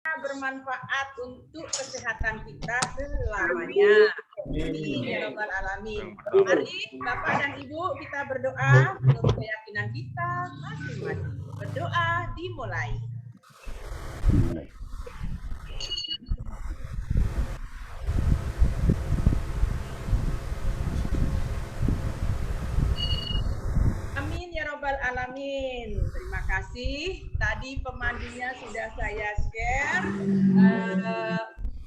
bermanfaat untuk kesehatan kita selamanya. Amin ya rabbal alamin. Mari Bapak dan Ibu kita berdoa menurut keyakinan kita masing-masing. Berdoa dimulai. Amin ya rabbal alamin. Terima kasih. Tadi pemandunya sudah saya share.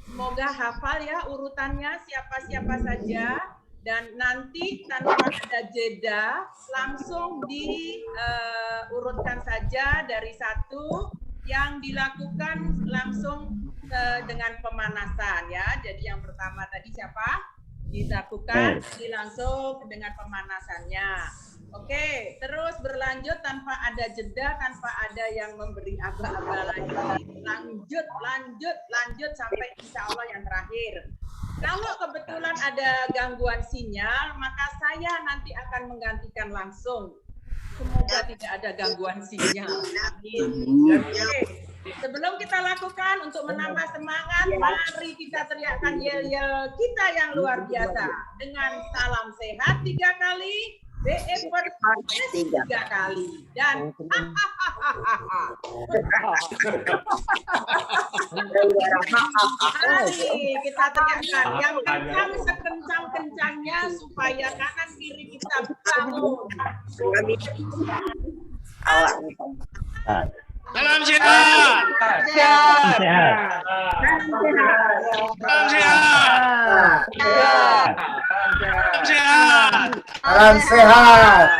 Semoga hafal ya urutannya siapa-siapa saja. Dan nanti tanpa ada jeda, langsung diurutkan saja dari satu yang dilakukan langsung dengan pemanasan ya. Jadi yang pertama tadi siapa? Dilakukan langsung dengan pemanasannya. Oke, terus berlanjut tanpa ada jeda, tanpa ada yang memberi aba-aba lagi. Lanjut sampai insya Allah yang terakhir. Kalau kebetulan ada gangguan sinyal, maka saya nanti akan menggantikan langsung. Semoga tidak ada gangguan sinyal. Amin. Oke. Sebelum kita lakukan untuk menambah semangat, mari kita teriakkan yel-yel kita yang luar biasa. Dengan salam sehat 3 kali. BE podcast 3 kali dan mari kita teriakkan yang kencang sekencang-kencangnya supaya kanan kiri kita bangun. Salam sehat. Salam sehat. Salam sehat.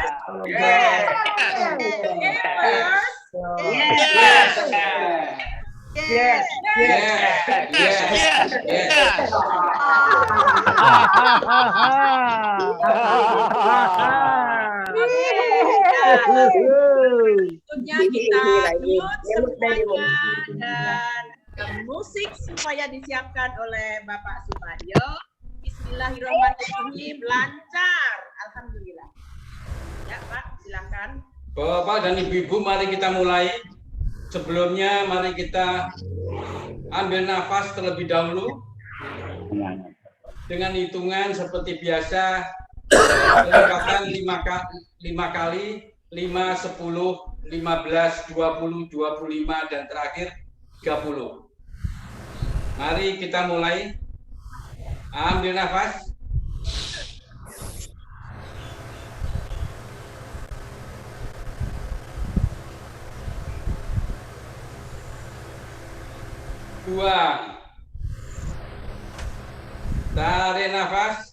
Tentunya kita mute semuanya dan musik supaya disiapkan oleh Bapak Suparyo. Bismillahirrahmanirrahim, lancar, alhamdulillah. Ya Pak, silakan. Bapak dan Ibu-ibu, mari kita mulai. Sebelumnya mari kita ambil nafas terlebih dahulu dengan hitungan seperti biasa. Pendekatan 5 kali, 5, 10, 15, 20, 25, dan terakhir 30. Mari kita mulai. Ambil nafas. Buang. Tarik nafas.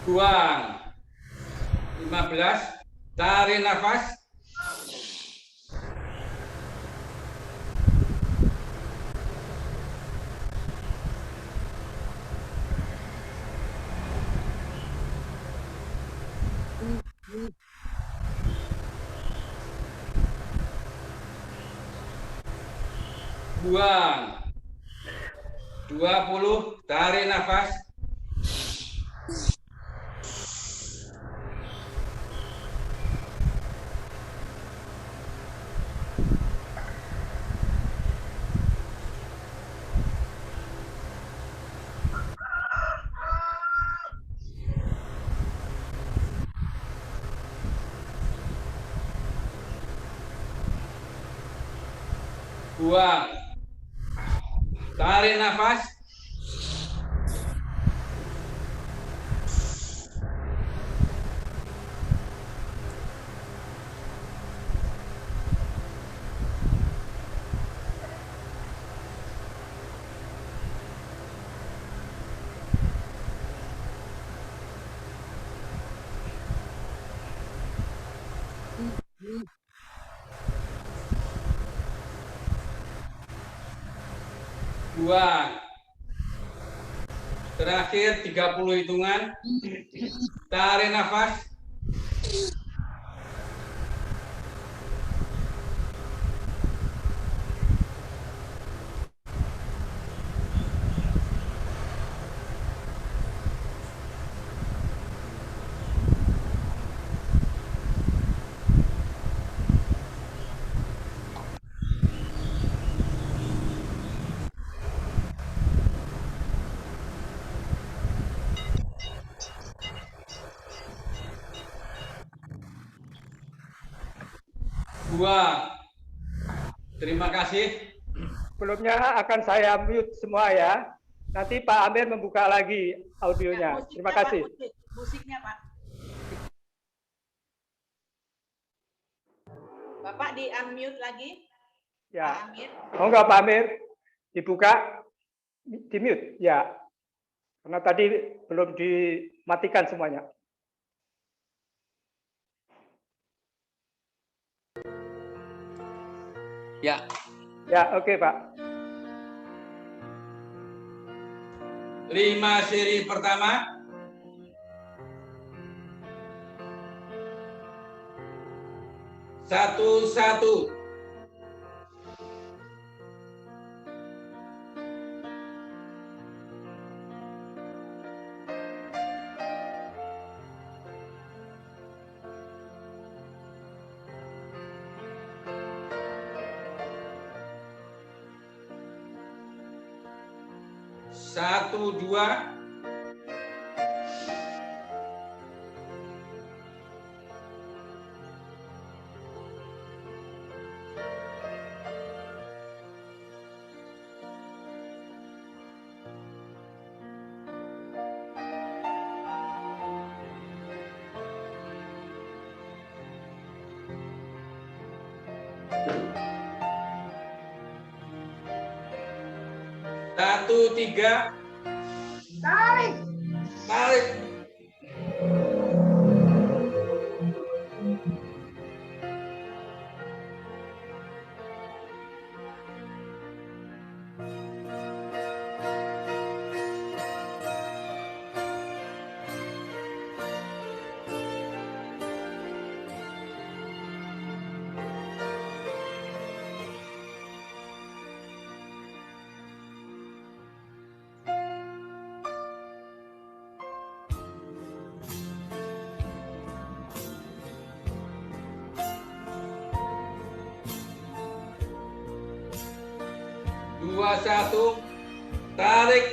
Buang. 15. Tarik nafas. Buang. 20. Tarik nafas. Buang. Tarik nafas. Buang. Terakhir 30 hitungan. Tarik nafas. 2. Terima kasih. Sebelumnya akan saya mute semua ya. Nanti Pak Amir membuka lagi audionya. Musiknya, Terima Pak, kasih. musiknya, Pak. Bapak di unmute lagi. Pak Ya. Amir. Mau nggak Pak Amir? Dibuka, di mute. Ya. Karena tadi belum dimatikan semuanya. Ya. Ya, oke Pak. 5 seri pertama. Satu. 1, 2. 1, 3. Tarik. Dua, 1. Tarik.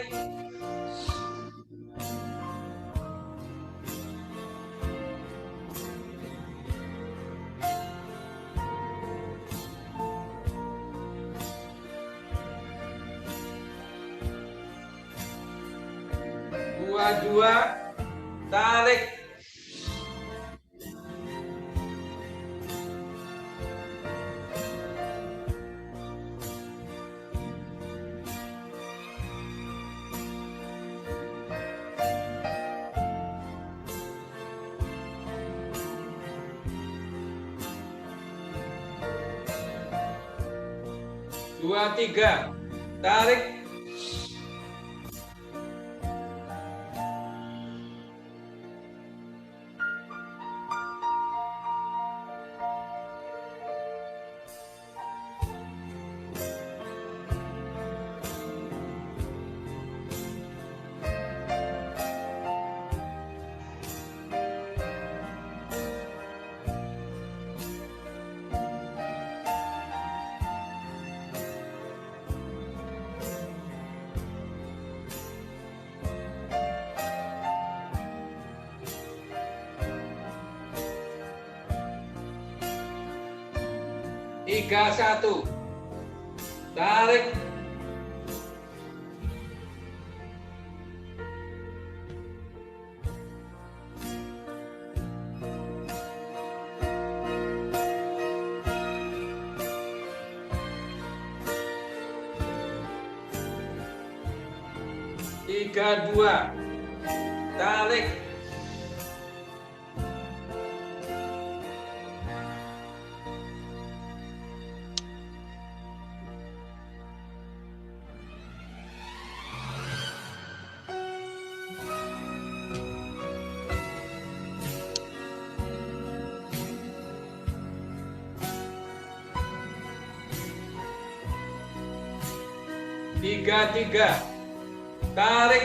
Dua, tarik. Dua, 3. Tarik. Tiga, 1. Tarik. Tiga, 2. Tarik. Tiga, 3. Tarik.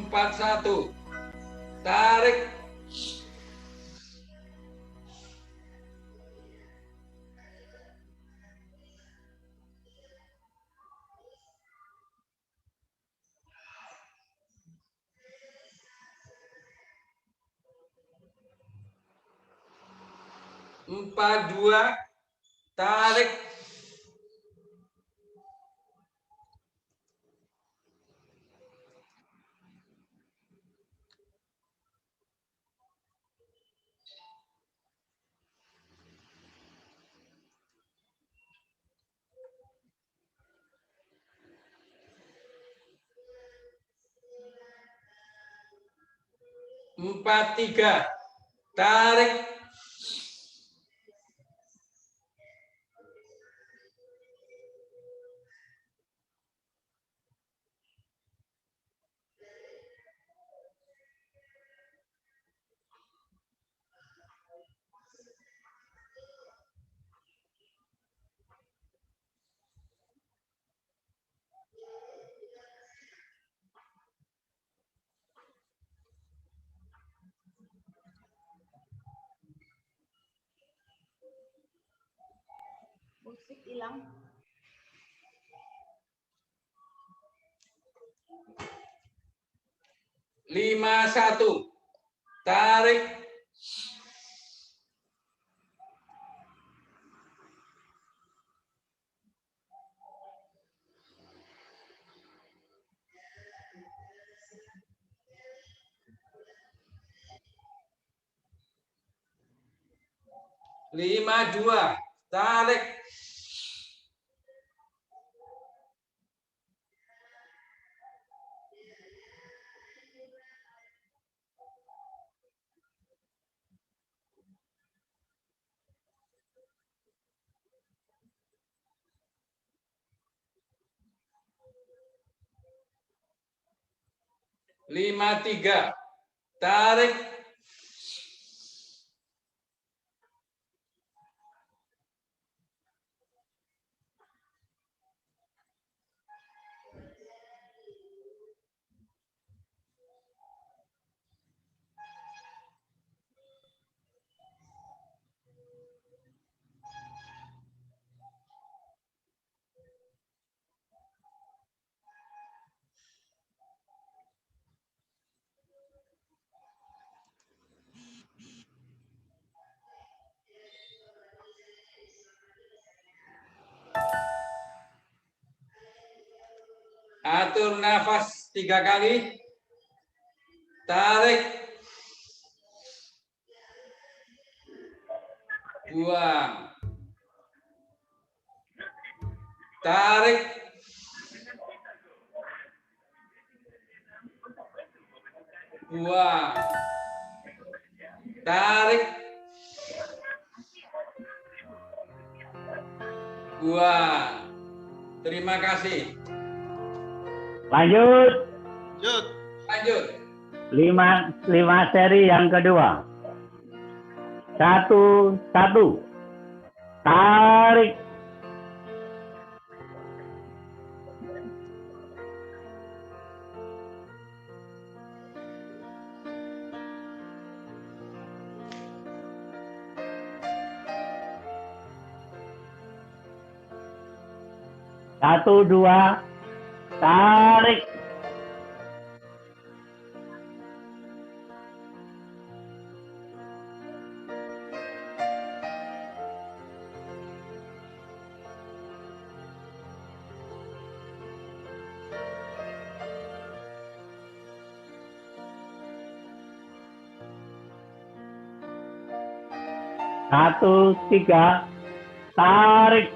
41. Tarik. Empat dua, tarik. Empat tiga, tarik. Musik hilang. Lima satu, tarik. Lima dua, tarik. Lima tiga, tarik. Atur nafas 3 kali. Tarik. Buang. Tarik. Buang. Tarik. Buang. Terima kasih. Lanjut. Lanjut. 5 seri yang kedua. 1 1. Tarik. Satu dua, tarik. Satu tiga, tarik.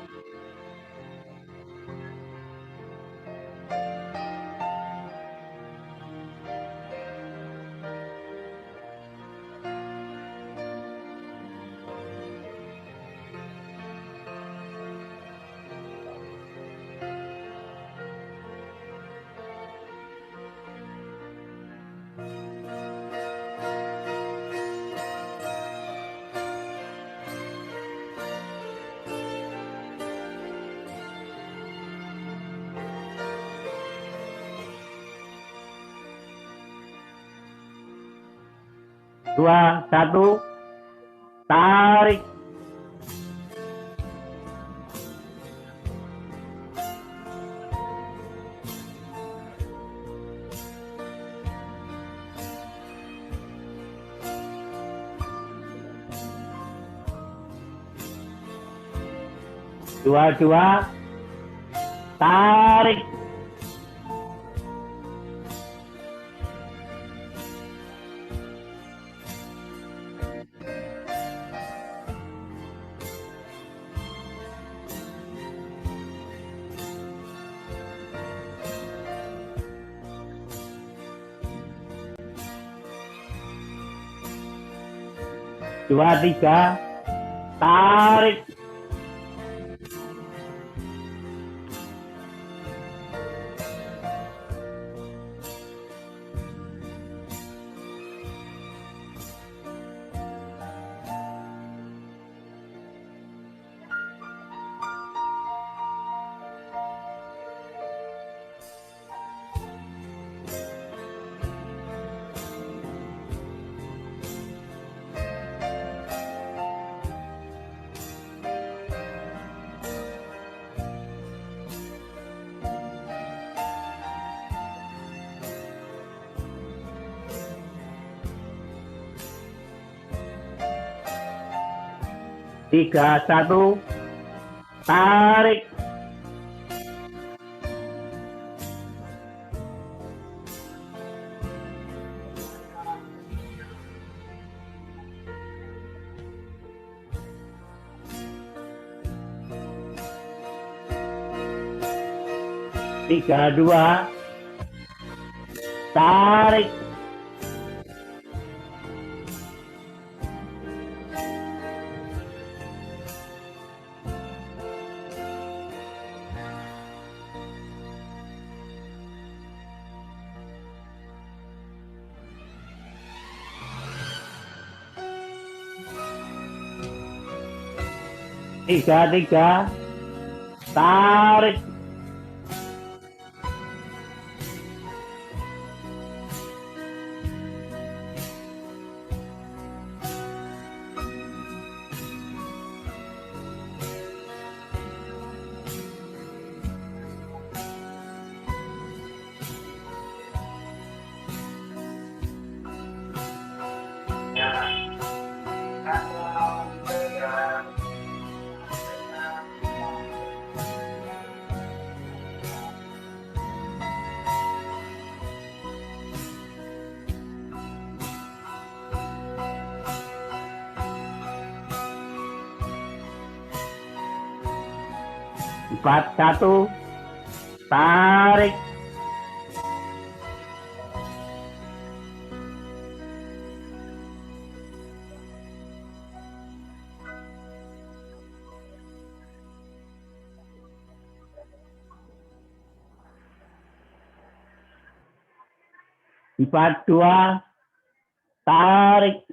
2, 1, tarik. Dua, tarik. Dua, tiga, tarik. Tiga, satu, tarik. Tiga, dua, tarik. Tiga, tiga, tarik. Empat, satu, tarik. Empat, dua, tarik.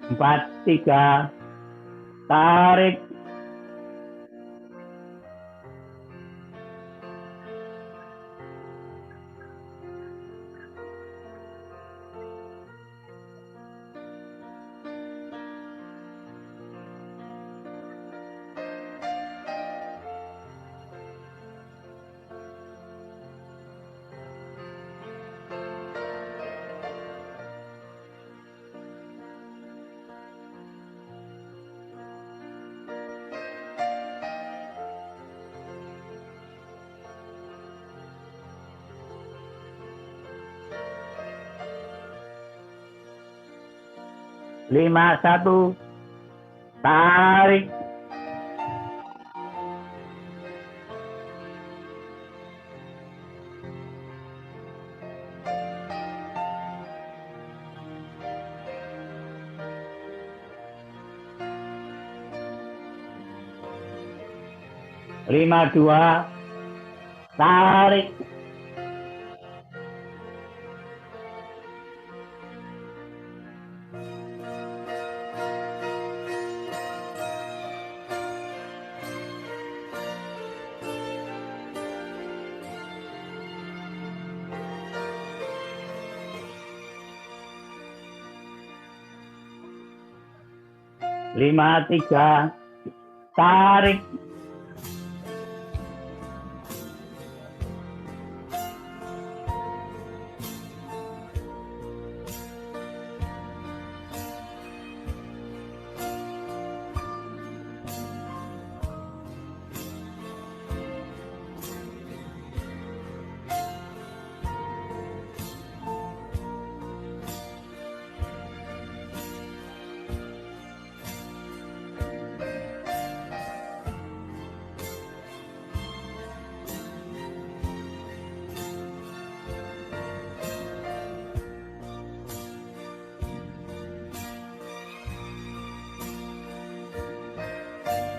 Empat, tiga, tarik. Lima, satu, tarik. Lima, dua, tarik, lima, tiga, tarik,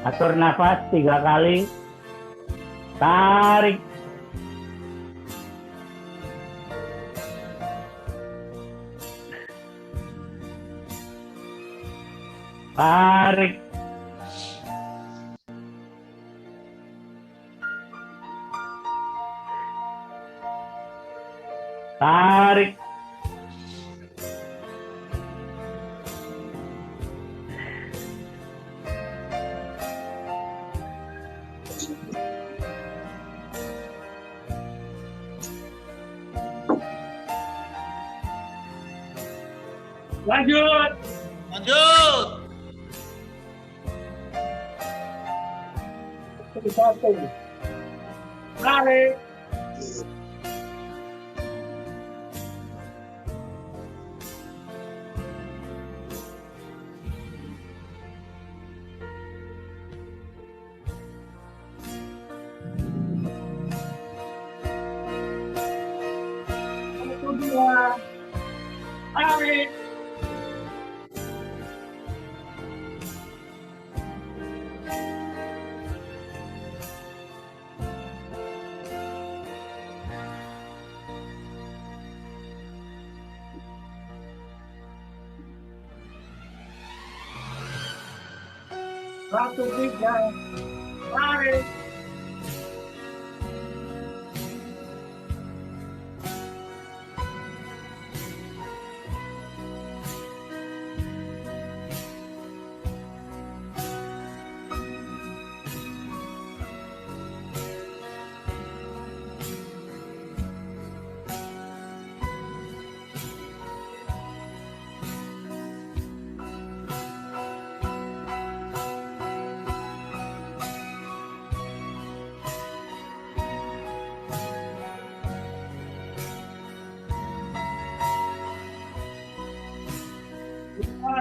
atur nafas 3 kali, tarik, tarik, tarik, lanjut, Lanjut. Satu, tarik, satu, dua, tarik, satu, tiga, tarik,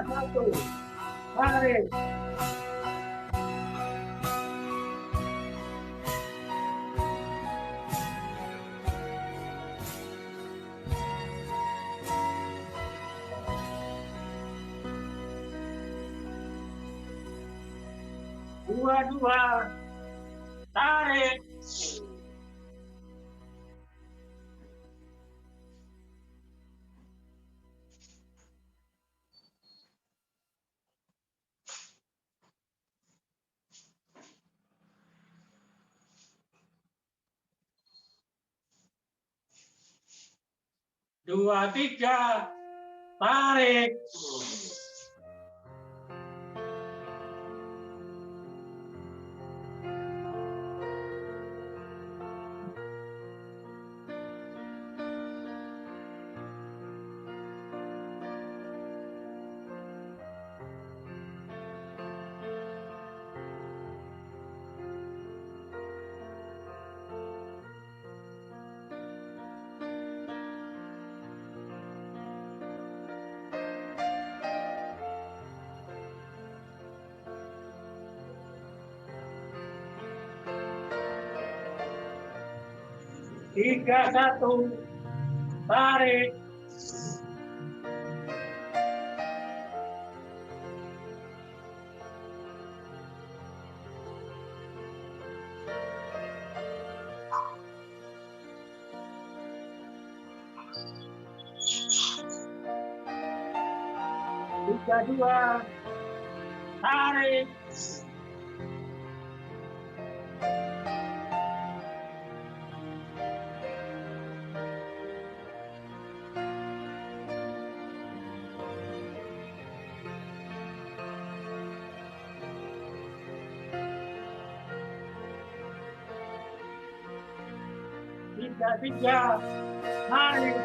satu, tarik, dua, dua, tarik, dua, tiga, tarik, tiga, satu, tarik, 32, tarik. Tiga, tarik.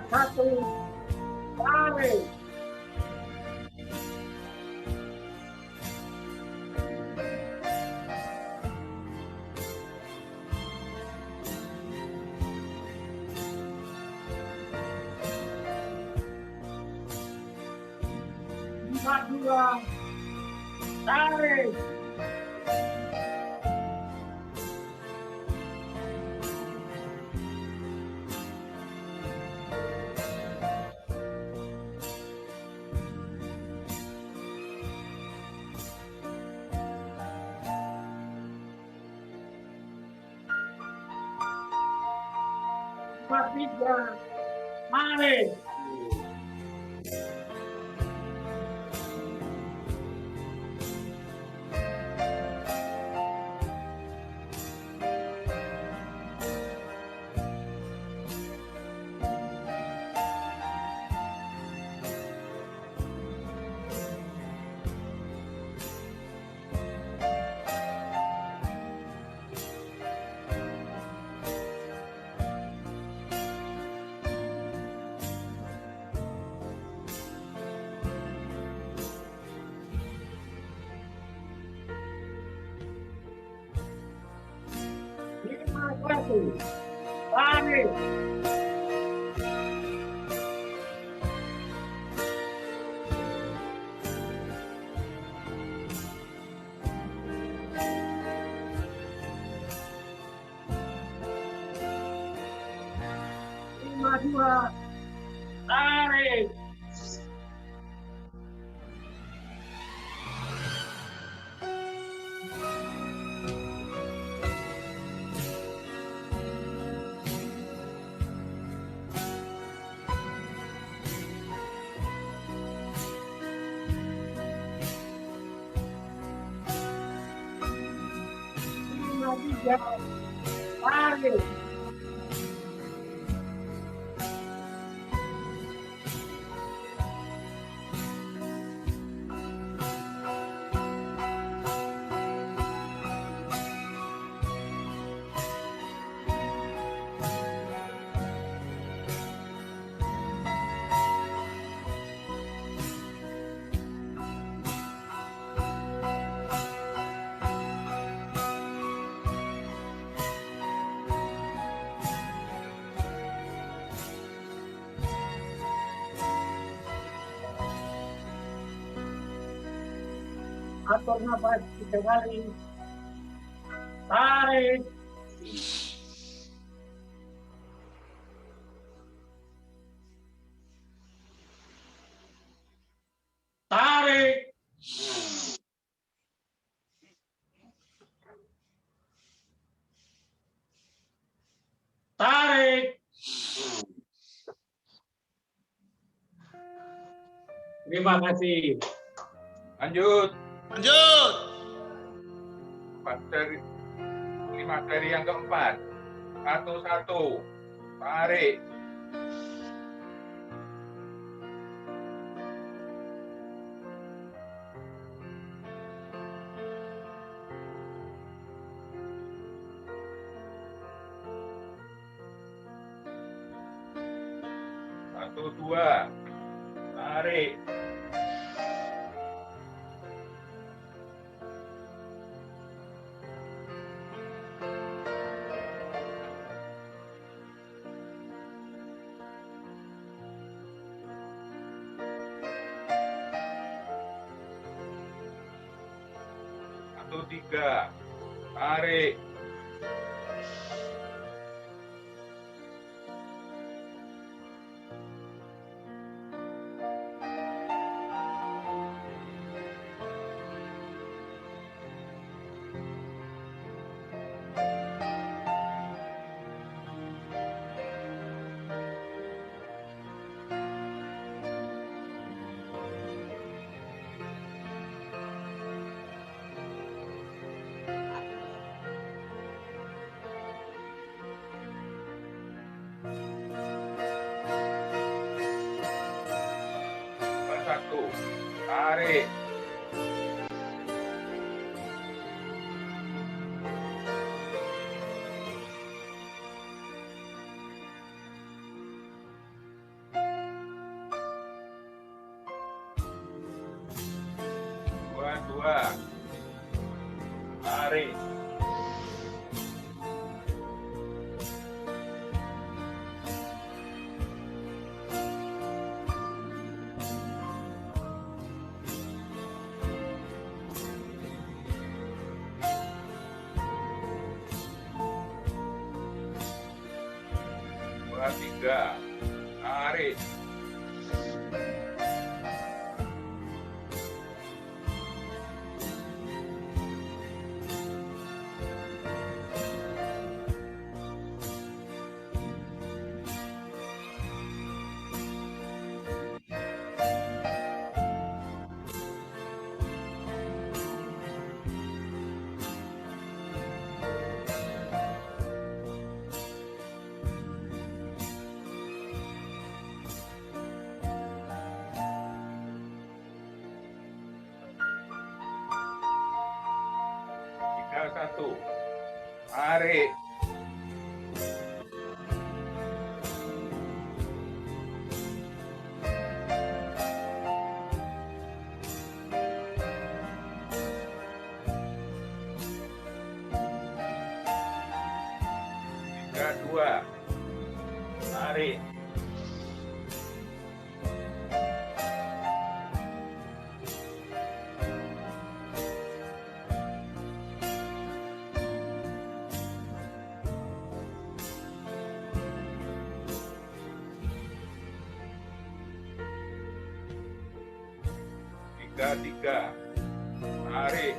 Satu, tarik. Dua, tarik. Tiga, tarik. Satu, tarik. Dua, tarik. Tiga, tarik. Atur nafas 3 kali. Tarik. Tarik. Tarik. Terima kasih. Lanjut. Lanjut. 5 seri yang keempat. 1-1. Tarik. Satu, dua. Tarik. 3, tarik. 1, tarik. 2, tarik. 2, 3, tarik. 1, tarik. 3, 2, tarik. 3, 3, tarik.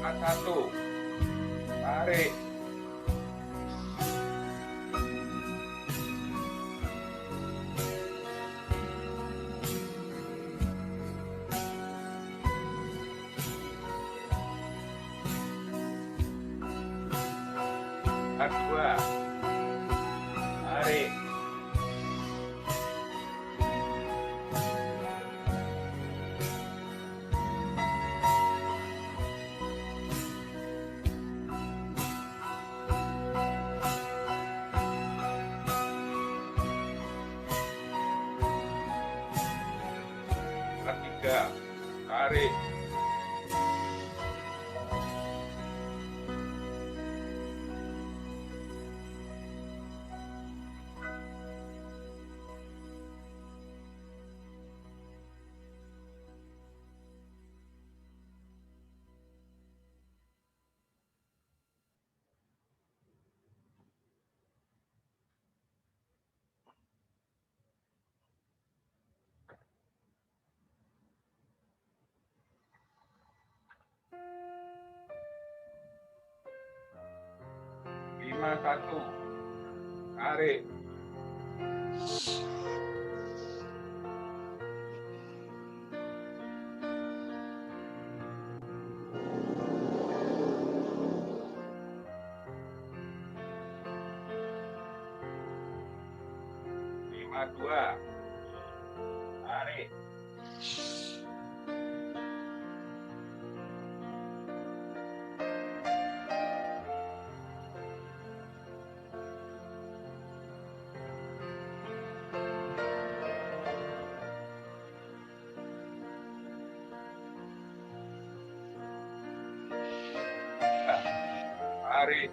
1, tarik. 2, tarik. 3, tarik. 5, 1, tarik. 5, 2, tarik. Tarik.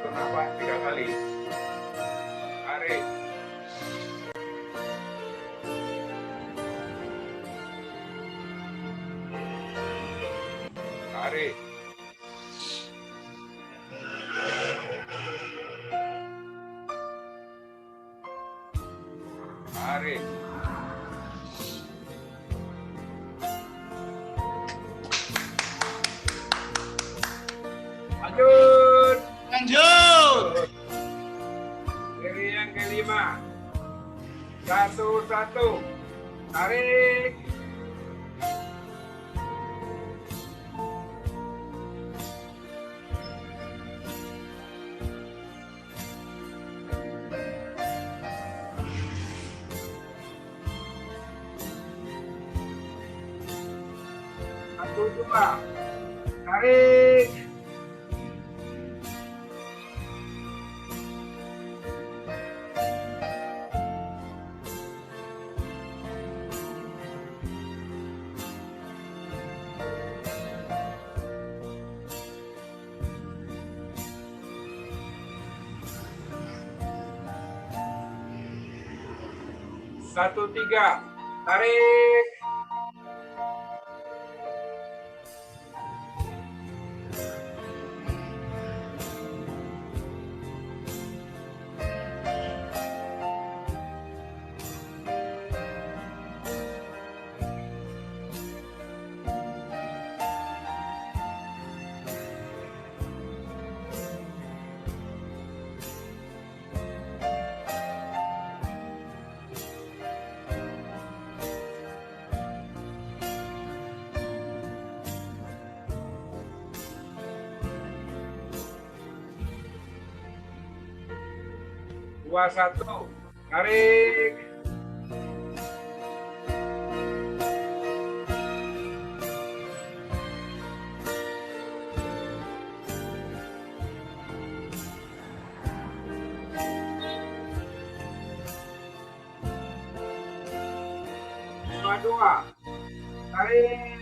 Bernafas 3 kali. Tarik. Tarik. Tarik. Lanjut. Lanjut. Seri yang kelima. 1-1. Tarik. Satu, dua. Tarik. Satu, tiga. Tarik. Dua, satu. Tarik. Lima, dua. Tarik.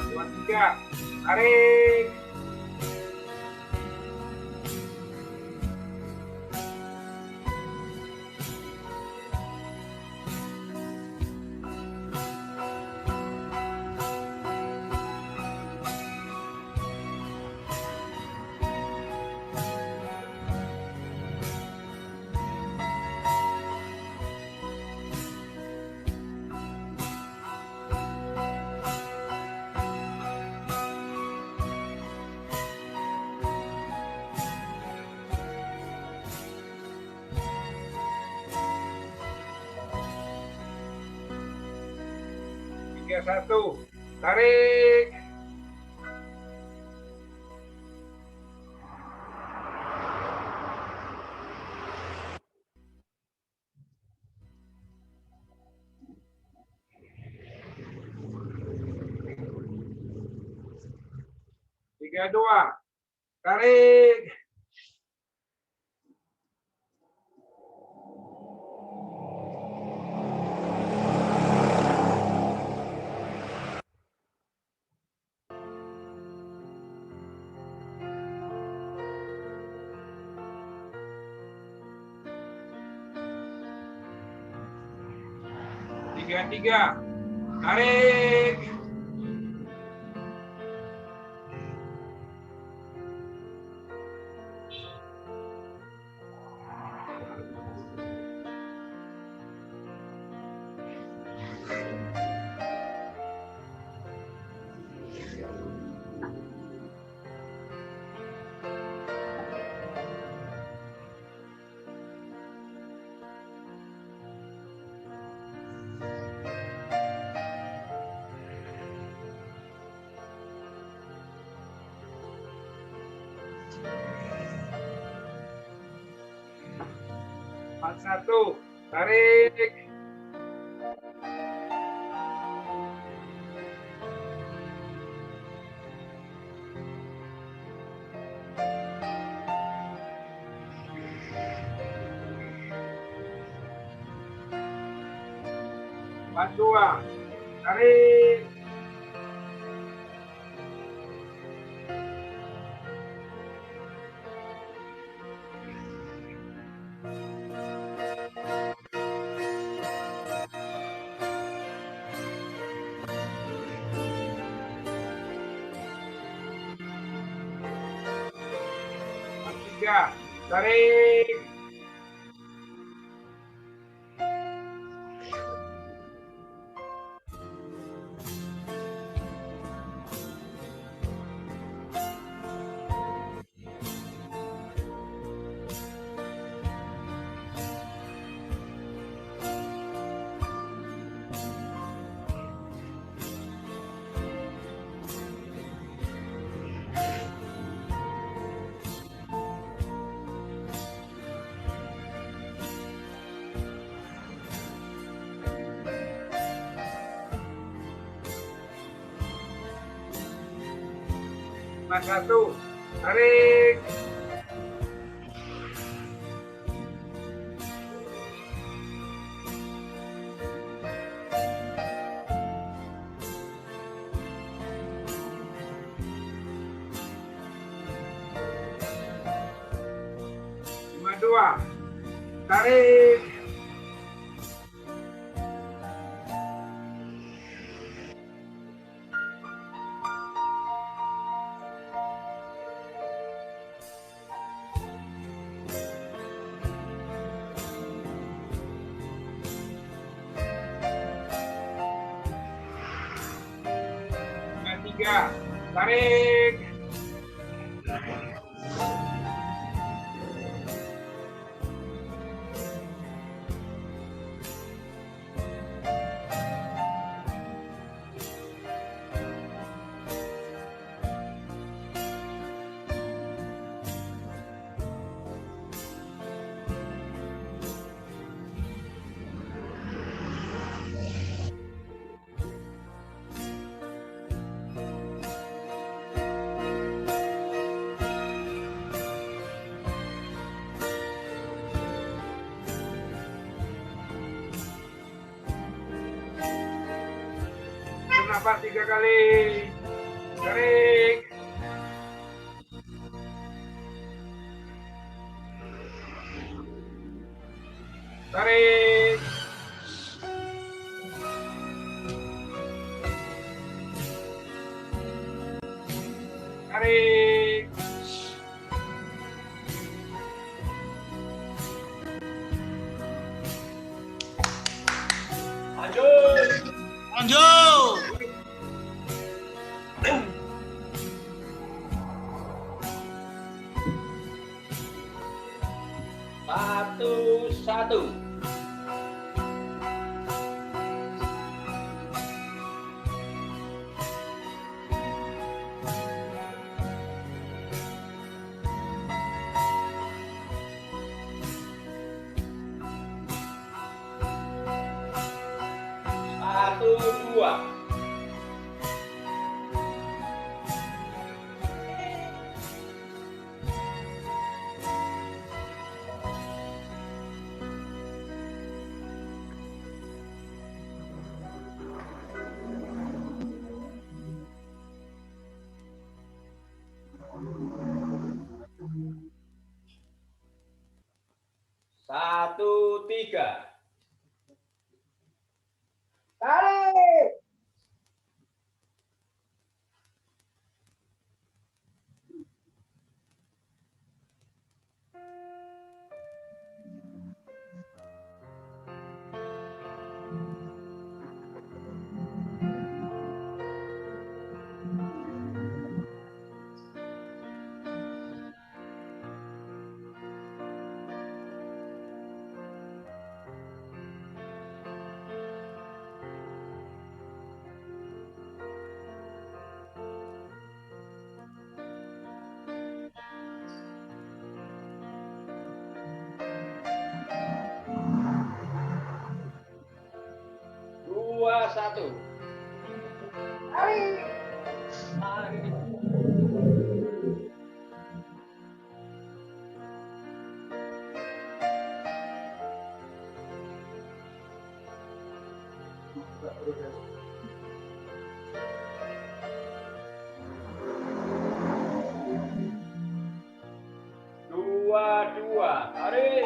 Dua, tiga. Tarik. Tiga, satu. Tarik. Tiga, dua. Tarik. 33. Tarik. Satu, tarik. Dua, tarik. Tiga, tarik. Satu, tarik. Dua, tarik. Tiga, tarik. Bernafas 3 kali. Tarik. Tarik. Tarik. Lanjut. Lanjut. Satu. Satu, dua. Satu, tiga. satu. Tarik. Dua, tarik.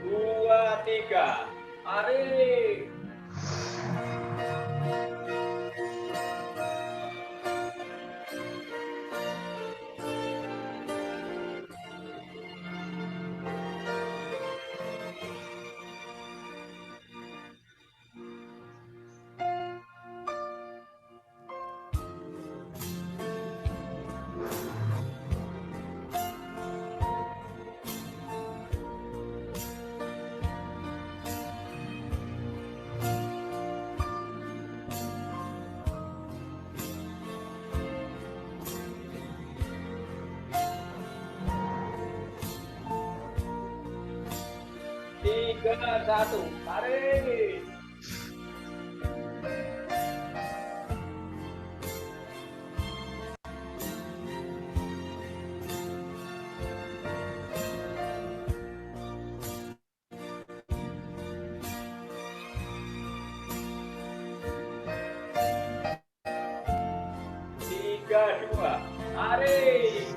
Dua, tiga, tarik. Tiga, satu, tarik. Tiga, dua, tarik.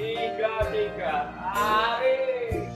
Tiga, tiga, tarik.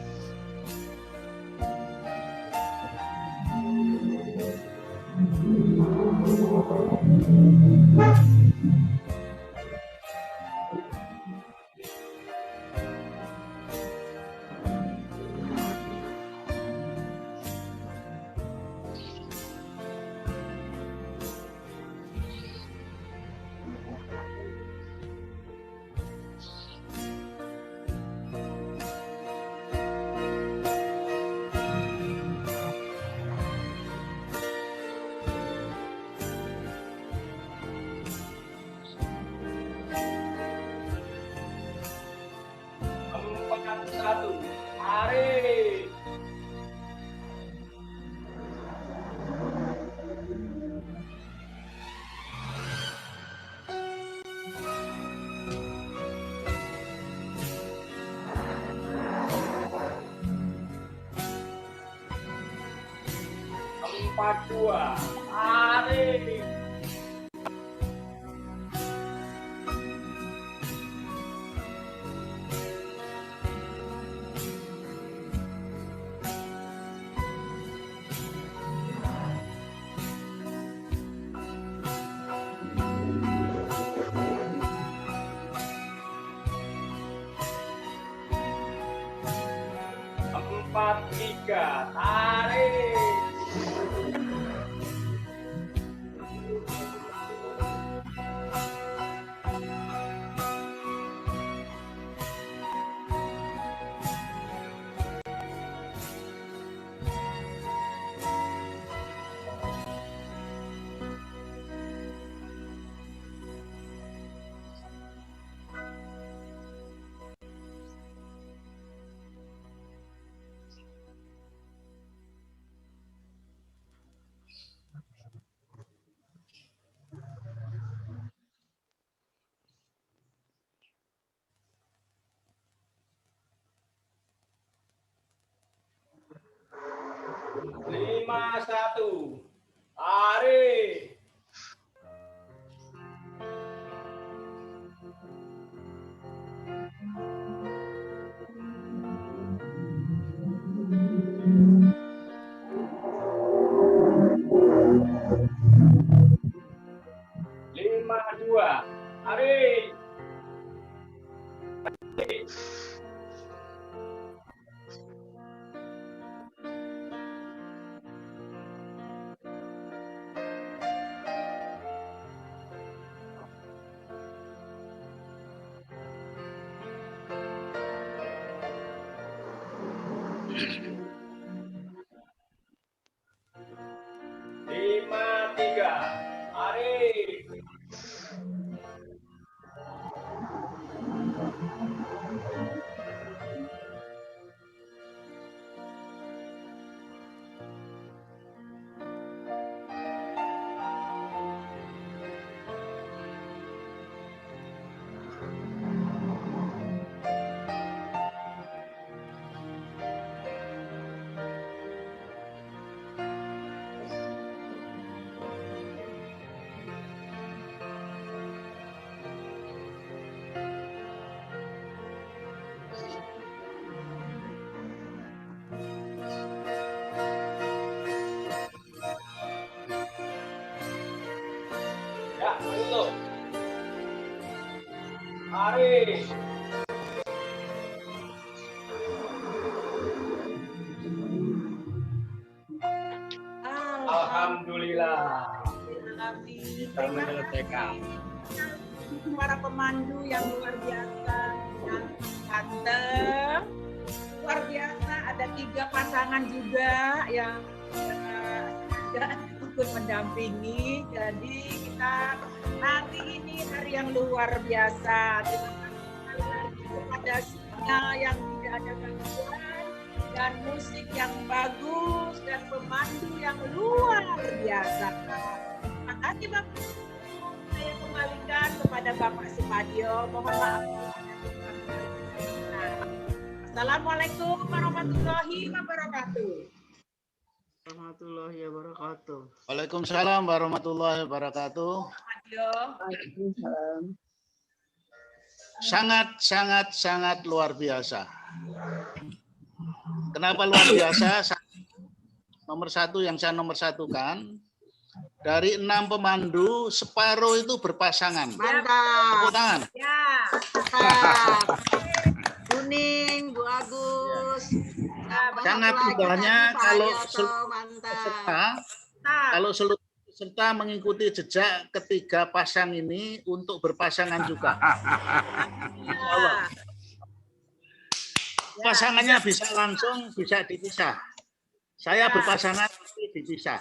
Empat, satu, tarik. Empat, dua, tarik. Empat, tiga, tarik. 52. Tarik. Lima, tiga. Tarik. Ya, tutup. Tarik. Alhamdulillah. Kita menyelesaikan. Para pemandu yang luar biasa, yang ganteng, luar biasa. Ada 3 pasangan juga yang ikut mendampingi. Jadi kita hari ini hari yang luar biasa. Terima kasih kepada sinyal yang tidak ada gangguan dan musik yang bagus dan pemandu yang luar biasa. Terima kasih Bapak. Saya kembalikan kepada Bapak Supadio. Mohon maaf. Assalamualaikum warahmatullahi wabarakatuh. Warahmatullahi wabarakatuh. Waalaikumsalam warahmatullahi wabarakatuh. Waalaikumsalam. Sangat luar biasa. Kenapa luar biasa? Nomor 1 yang saya nomor satukan, dari 6 pemandu, separuh itu berpasangan. Mantap. Tepuk tangan. Ya. Mantap. Kuning, Bu Agus. Sangat indahnya kalau seluruh mantap. seluruh peserta mengikuti jejak ketiga pasang ini untuk berpasangan juga. Pasangannya bisa langsung, bisa dipisah. Saya berpasangan tapi dipisah,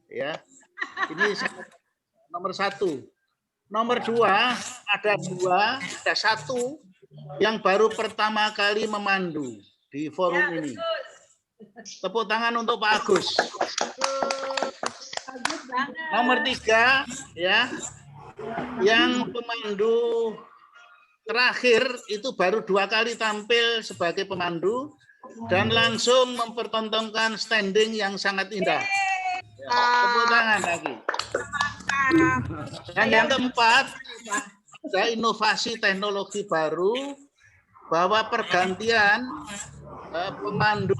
ya. Ini nomor 1. Nomor 2 ada 1 yang baru pertama kali memandu di forum ini. Tepuk tangan untuk Pak Agus. Nomor 3 ya, yang pemandu terakhir itu baru 2 kali tampil sebagai pemandu dan langsung mempertontonkan standing yang sangat indah. Ya, tepuk tangan lagi. Dan yang keempat, ada inovasi teknologi baru bahwa pergantian pemandu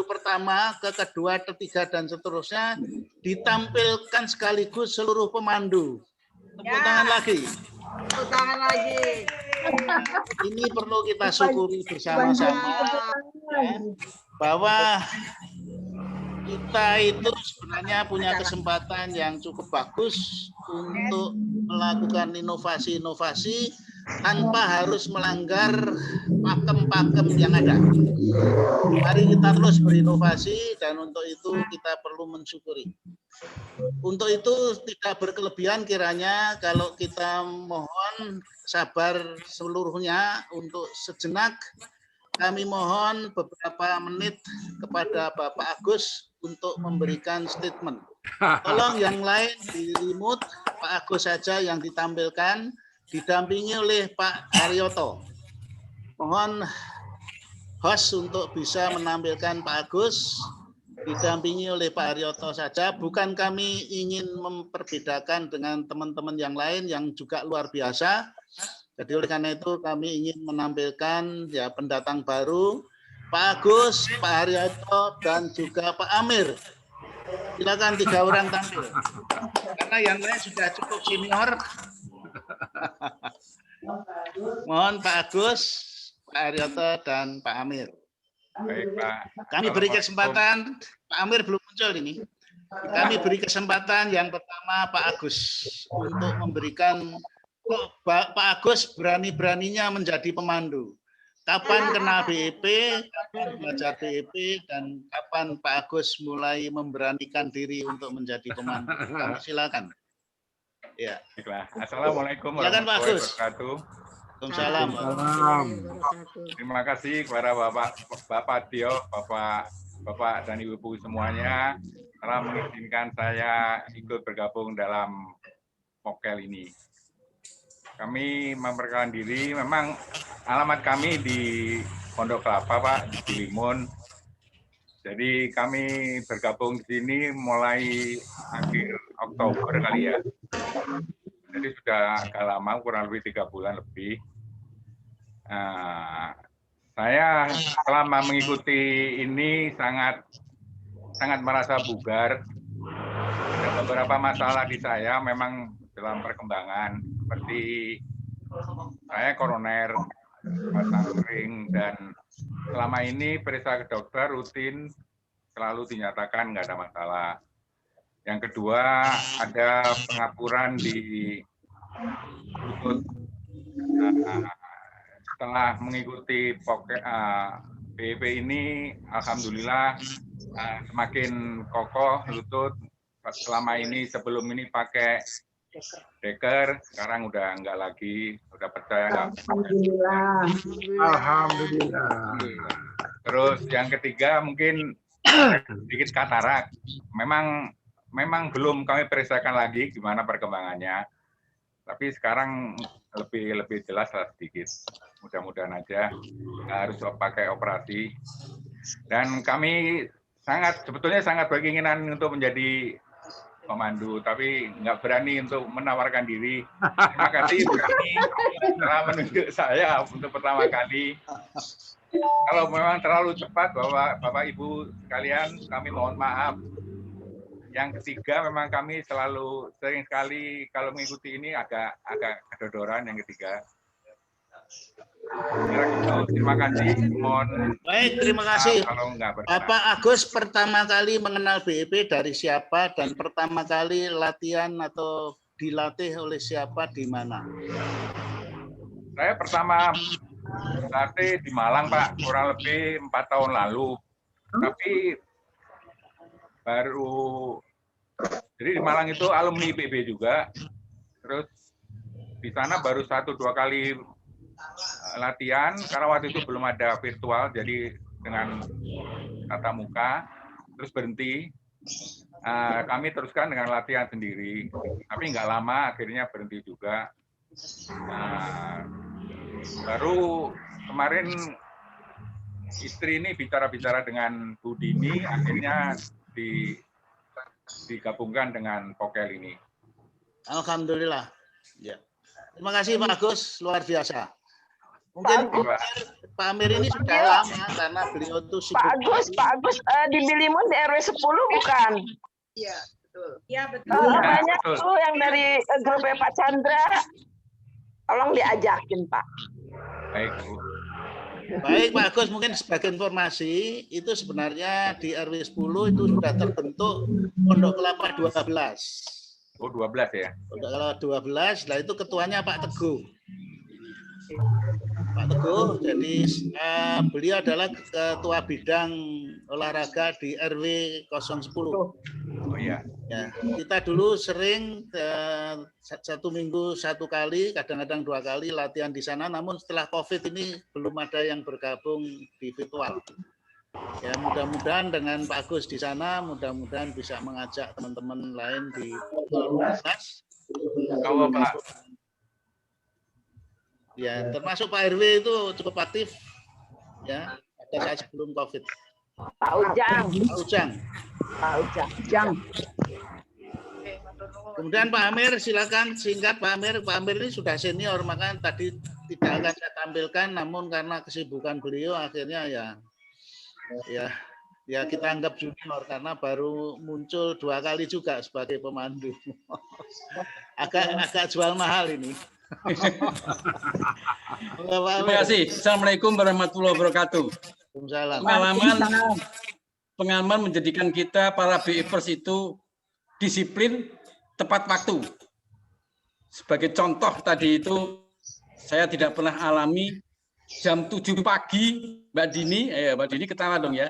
pertama ke kedua, ketiga dan seterusnya ditampilkan sekaligus seluruh pemandu. Tepuk tangan lagi. Tepuk tangan lagi. Ini perlu kita syukuri bersama-sama bahwa kita itu sebenarnya punya kesempatan yang cukup bagus untuk melakukan inovasi-inovasi tanpa harus melanggar pakem-pakem yang ada. Mari kita terus berinovasi dan untuk itu kita perlu mensyukuri. Untuk itu tidak berkelebihan kiranya kalau kita mohon sabar seluruhnya untuk sejenak. Kami mohon beberapa menit kepada Bapak Agus untuk memberikan statement. Tolong yang lain di remote, Pak Agus saja yang ditampilkan, didampingi oleh Pak Haryoto. Mohon host untuk bisa menampilkan Pak Agus, didampingi oleh Pak Haryoto saja. Bukan kami ingin memperbedakan dengan teman-teman yang lain yang juga luar biasa. Jadi oleh karena itu kami ingin menampilkan ya pendatang baru, Pak Agus, Pak Haryoto, dan juga Pak Amir. Silakan 3 orang tampil. Karena yang lain sudah cukup senior. Mohon Pak Agus, Pak Aryoto, dan Pak Amir. Baik, Pak. Kami beri kesempatan, Pak Amir belum muncul ini. Kami beri kesempatan yang pertama Pak Agus untuk memberikan, Pak Agus berani-beraninya menjadi pemandu. Kapan kenal BEP, kapan belajar BEP, dan kapan Pak Agus mulai memberanikan diri untuk menjadi pemandu. Kami silakan. Ya. Baiklah. Assalamualaikum Silakan, Pak warahmatullahi Agus. wabarakatuh. Waalaikumsalam. Terima kasih kepada Bapak Tio, Bapak dan Ibu semuanya telah mengizinkan saya ikut bergabung dalam Pokel ini. Kami memperkenalkan diri, memang alamat kami di Pondok Kelapa, Pak, di Cilimun. Jadi kami bergabung di sini mulai akhir Oktober kali ya. Jadi sudah agak lama, kurang lebih 3 bulan lebih. Saya selama mengikuti ini sangat merasa bugar. Ada beberapa masalah di saya memang dalam perkembangan, seperti saya koroner, ring, dan selama ini periksa ke dokter rutin selalu dinyatakan nggak ada masalah. Yang kedua, ada pengapuran di lutut. Setelah mengikuti BEP ini, alhamdulillah semakin kokoh lutut. Selama ini, sebelum ini pakai deker, sekarang udah enggak lagi, udah percaya. Alhamdulillah. Terus yang ketiga mungkin sedikit katarak. Memang belum kami periksakan lagi gimana perkembangannya. Tapi sekarang lebih jelas lah sedikit. Mudah-mudahan aja harus pakai operasi. Dan kami sebetulnya sangat berkeinginan untuk menjadi pemandu, tapi nggak berani untuk menawarkan diri. Terima kasih berani telah menunjuk saya untuk pertama kali. Kalau memang terlalu cepat, Bapak Ibu sekalian, kami mohon maaf. Yang ketiga, memang kami sering sekali kalau mengikuti ini agak kedodoran yang ketiga. Terima kasih. Baik, terima kasih. Kalau Pak Agus pertama kali mengenal BEP dari siapa dan pertama kali latihan atau dilatih oleh siapa di mana? Saya pertama latih di Malang, Pak, kurang lebih 4 tahun lalu. Tapi jadi di Malang itu alumni PB juga. Terus di sana baru 1-2 kali latihan, karena waktu itu belum ada virtual, jadi dengan tatap muka, terus berhenti. Kami teruskan dengan latihan sendiri, tapi nggak lama, akhirnya berhenti juga. Baru kemarin istri ini bicara-bicara dengan Bu Dini, akhirnya digabungkan dengan Pokel ini. Alhamdulillah. Ya. Terima kasih Pak Agus, luar biasa. Mungkin Pak Amir ini sudah lama karena beliau itu sibuk. Pak Agus di Bilimun di RW 10 bukan? Iya, betul. Iya, betul. Banyak tuh yang dari grupnya Pak Chandra. Tolong diajakin, Pak. Baik, Bu. Baik Pak Agus, mungkin sebagai informasi, itu sebenarnya di RW 10 itu sudah terbentuk Pondok Kelapa 12. Oh, 12 ya? Pondok Kelapa 12, nah itu ketuanya Pak Teguh. Pak Teguh, jadi beliau adalah ketua bidang olahraga di RW 010. Oh iya. Ya, kita dulu sering 1 minggu 1 kali, kadang-kadang 2 kali latihan di sana. Namun setelah COVID ini belum ada yang bergabung di virtual. Ya, mudah-mudahan dengan Pak Agus di sana, mudah-mudahan bisa mengajak teman-teman lain di kelas. Kalau Pak. Ya, termasuk Pak RW itu cukup aktif. Ya, pada saat sebelum COVID. Pak Ujang. Pak Ujang. Pak Ujang. Kemudian Pak Amir, silakan singkat Pak Amir. Pak Amir ini sudah senior, maka tadi tidak akan saya tampilkan, namun karena kesibukan beliau akhirnya ya Ya kita anggap junior karena baru muncul 2 kali juga sebagai pemandu. agak jual mahal ini. Terima kasih. Assalamualaikum warahmatullahi wabarakatuh. Pengalaman menjadikan kita para BIPers itu disiplin tepat waktu. Sebagai contoh tadi itu saya tidak pernah alami jam 7 pagi Mbak Dini ketawa dong ya.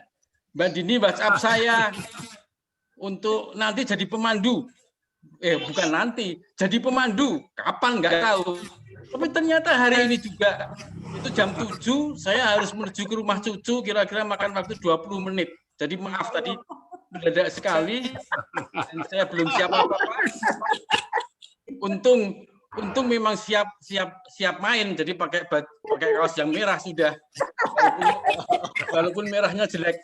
Mbak Dini WhatsApp saya untuk nanti jadi pemandu. Bukan nanti, jadi pemandu. Kapan nggak tahu. Tapi ternyata hari ini juga itu jam 7 saya harus menuju ke rumah cucu, kira-kira makan waktu 20 menit. Jadi maaf tadi mendadak sekali dan saya belum siap apa-apa. Untung memang siap main, jadi pakai kaos yang merah sudah. Walaupun merahnya jelek.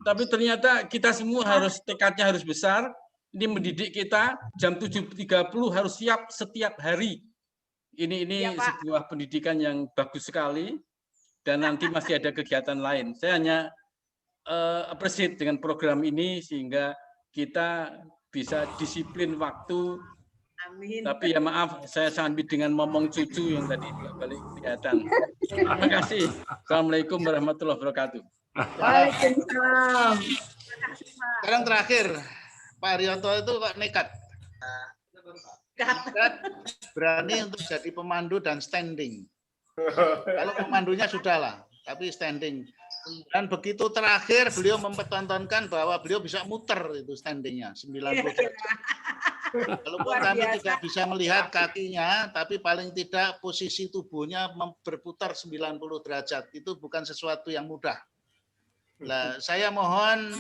Tapi ternyata kita semua tekadnya harus besar. Ini mendidik kita jam 7.30 harus siap setiap hari. Ini ya, sebuah pendidikan yang bagus sekali. Dan nanti masih ada kegiatan lain. Saya hanya appreciate dengan program ini sehingga kita bisa disiplin waktu. Amin. Tapi ya maaf, saya sambil dengan momong cucu yang tadi balik kelihatan. Terima kasih. Assalamualaikum warahmatullahi wabarakatuh. Waalaikumsalam. Sekarang terakhir, Pak Haryoto itu kok nekat. Berani untuk jadi pemandu dan standing. Kalau pemandunya sudahlah, tapi standing. Dan begitu terakhir beliau mempertontonkan bahwa beliau bisa muter itu standingnya 90 derajat. Walaupun kami tidak bisa melihat kakinya, tapi paling tidak posisi tubuhnya berputar 90 derajat. Itu bukan sesuatu yang mudah. Nah, saya mohon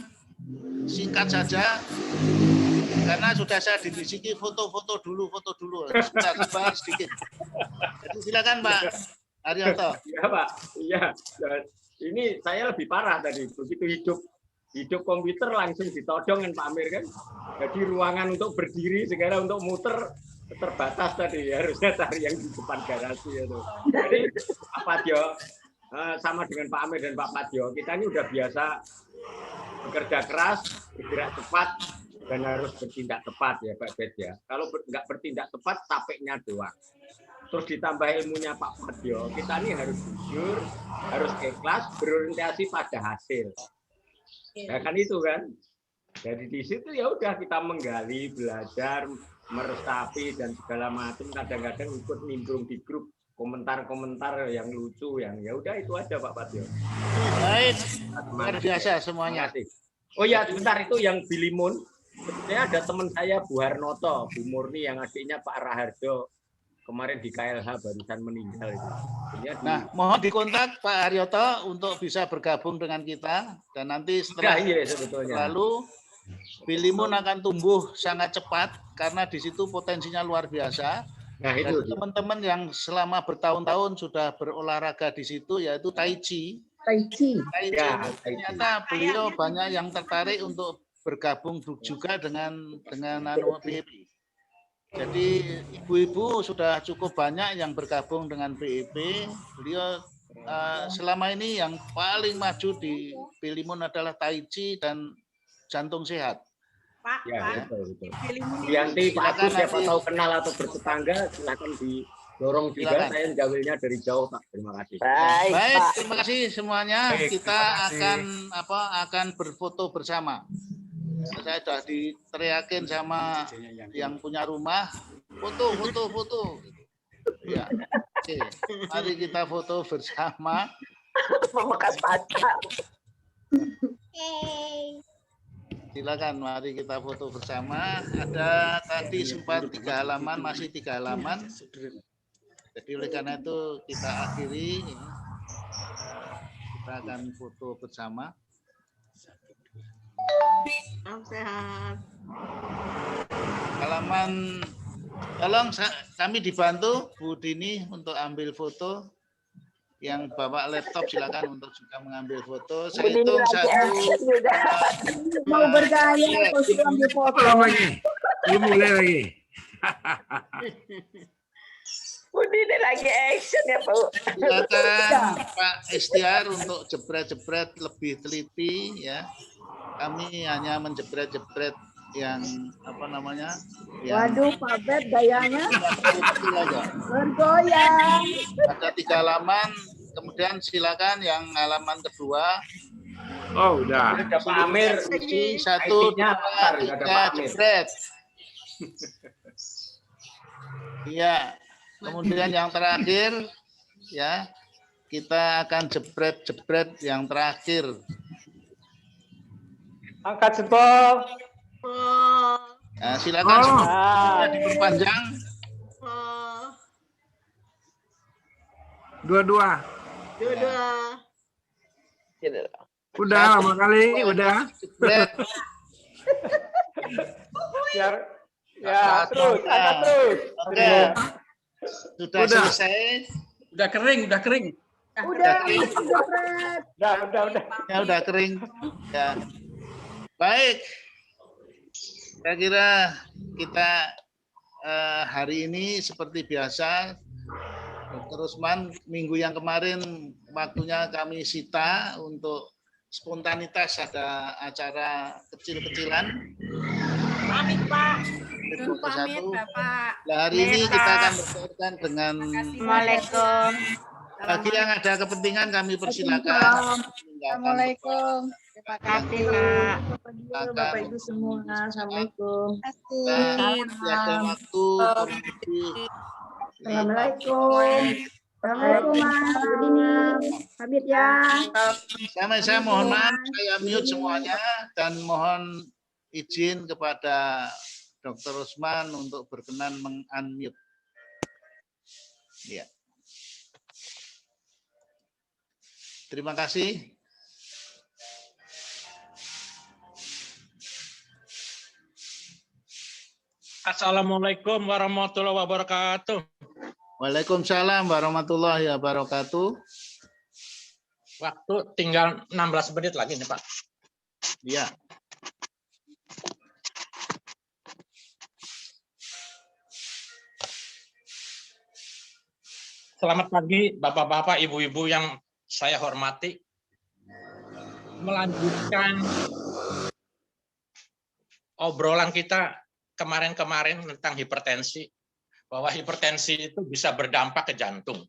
singkat saja, karena sudah saya dibisiki foto dulu. Sebentar sedikit. Jadi silakan Pak Haryoto. Iya Pak, iya. Ini saya lebih parah tadi, begitu hidup komputer langsung ditodong kan Pak Amir kan. Jadi ruangan untuk berdiri sekarang untuk muter terbatas tadi, harusnya cari yang di depan garasi itu. Jadi Pak Padyo sama dengan Pak Amir dan Pak Padyo, kita ini udah biasa bekerja keras, bergerak cepat, dan harus bertindak tepat ya Pak Bet ya. Kalau nggak bertindak tepat, capeknya doang. Terus ditambah ilmunya Pak Padyo, kita ini harus jujur, harus ikhlas, berorientasi pada hasil. Ya kan itu kan. Jadi di situ ya udah kita menggali, belajar, meresapi dan segala macam. Kadang-kadang ikut nimbrung di grup komentar-komentar yang lucu, yang ya udah itu aja Pak Padyo. Baik, luar biasa semuanya. Oh ya, sebentar itu yang Bilimun. Saya ada teman saya Bu Harnoto, Bu Murni yang adiknya Pak Raharjo. Kemarin di KLH barusan meninggal itu. Nah, mohon dikontak Pak Haryoto untuk bisa bergabung dengan kita dan nanti setelah lalu Bilimun akan tumbuh sangat cepat karena di situ potensinya luar biasa. Nah, itu teman-teman yang selama bertahun-tahun sudah berolahraga di situ yaitu Tai Chi. Ya, ternyata beliau banyak yang tertarik untuk bergabung juga dengan BIP. Jadi ibu-ibu sudah cukup banyak yang bergabung dengan BIP. Beliau selama ini yang paling maju di Bilimun adalah Tai Chi dan jantung sehat. Pak, ya, betul. Yanti Pak Agus siapa tahu kenal atau bertetangga silakan didorong juga. Saya gawilnya dari jauh Pak. Terima kasih. Baik, terima kasih semuanya. Kita akan berfoto bersama. Saya sudah diteriakin sama yang punya rumah, foto. Ya, oke. Mari kita foto bersama. Membekas pacar. Silakan, mari kita foto bersama. Ada tadi sempat 3 halaman, masih 3 halaman. Jadi oleh karena itu kita akhiri. Kita akan foto bersama. Sehat. Halaman, tolong kami dibantu Bu Dini untuk ambil foto. Yang bawa laptop silakan untuk juga mengambil foto. Saya hitung 1. Mau bergaya, ambil foto lagi. Belum mulai lagi. Budi ini lagi action ya Pak. Silakan Pak Istiar untuk jebret-jebret lebih teliti ya. Kami hanya menjebret-jebret yang apa namanya? Waduh, Pak Bet gayanya Kecil aja. bergoyang. Ada 3 halaman, kemudian silakan yang halaman kedua. Oh, udah. Ada Pak Amir. 1, IT-nya 2, besar, ada 3, Pak Amir. jebret. Iya. Kemudian yang terakhir ya, kita akan jebret-jebret yang terakhir. Angkat jempol. Nah, silakan semuanya diperpanjang. Dua-dua. Udah lama kali, udah. Jebret. Biar ya terus, angkat terus. Oke. Sudah selesai. Udah kering, udah kering. Udah, Udah. Ya udah kering. Ya. Baik. Saya kira kita hari ini seperti biasa, Dr. Usman, minggu yang kemarin waktunya kami sita untuk spontanitas, ada acara kecil-kecilan. Pamit Pak. Pamit Bapak. Nah, hari ini kita akan berkaitan dengan Assalamualaikum. bagi yang ada kepentingan kami persilakan. Assalamualaikum. Terima kasih Pak. Bapak Ibu semua. Assalamualaikum. Ada waktu Assalamualaikum. Assalamualaikum Mas Budini. Pamit ya. saya mohon maaf, saya mute semuanya dan mohon izin kepada Dr. Usman untuk berkenan meng-unmute. Ya. Terima kasih. Assalamualaikum warahmatullahi wabarakatuh. Waalaikumsalam warahmatullahi wabarakatuh. Waktu tinggal 16 menit lagi nih Pak. Iya. Selamat pagi Bapak-bapak, Ibu-ibu yang saya hormati. Melanjutkan obrolan kita kemarin-kemarin tentang hipertensi, bahwa hipertensi itu bisa berdampak ke jantung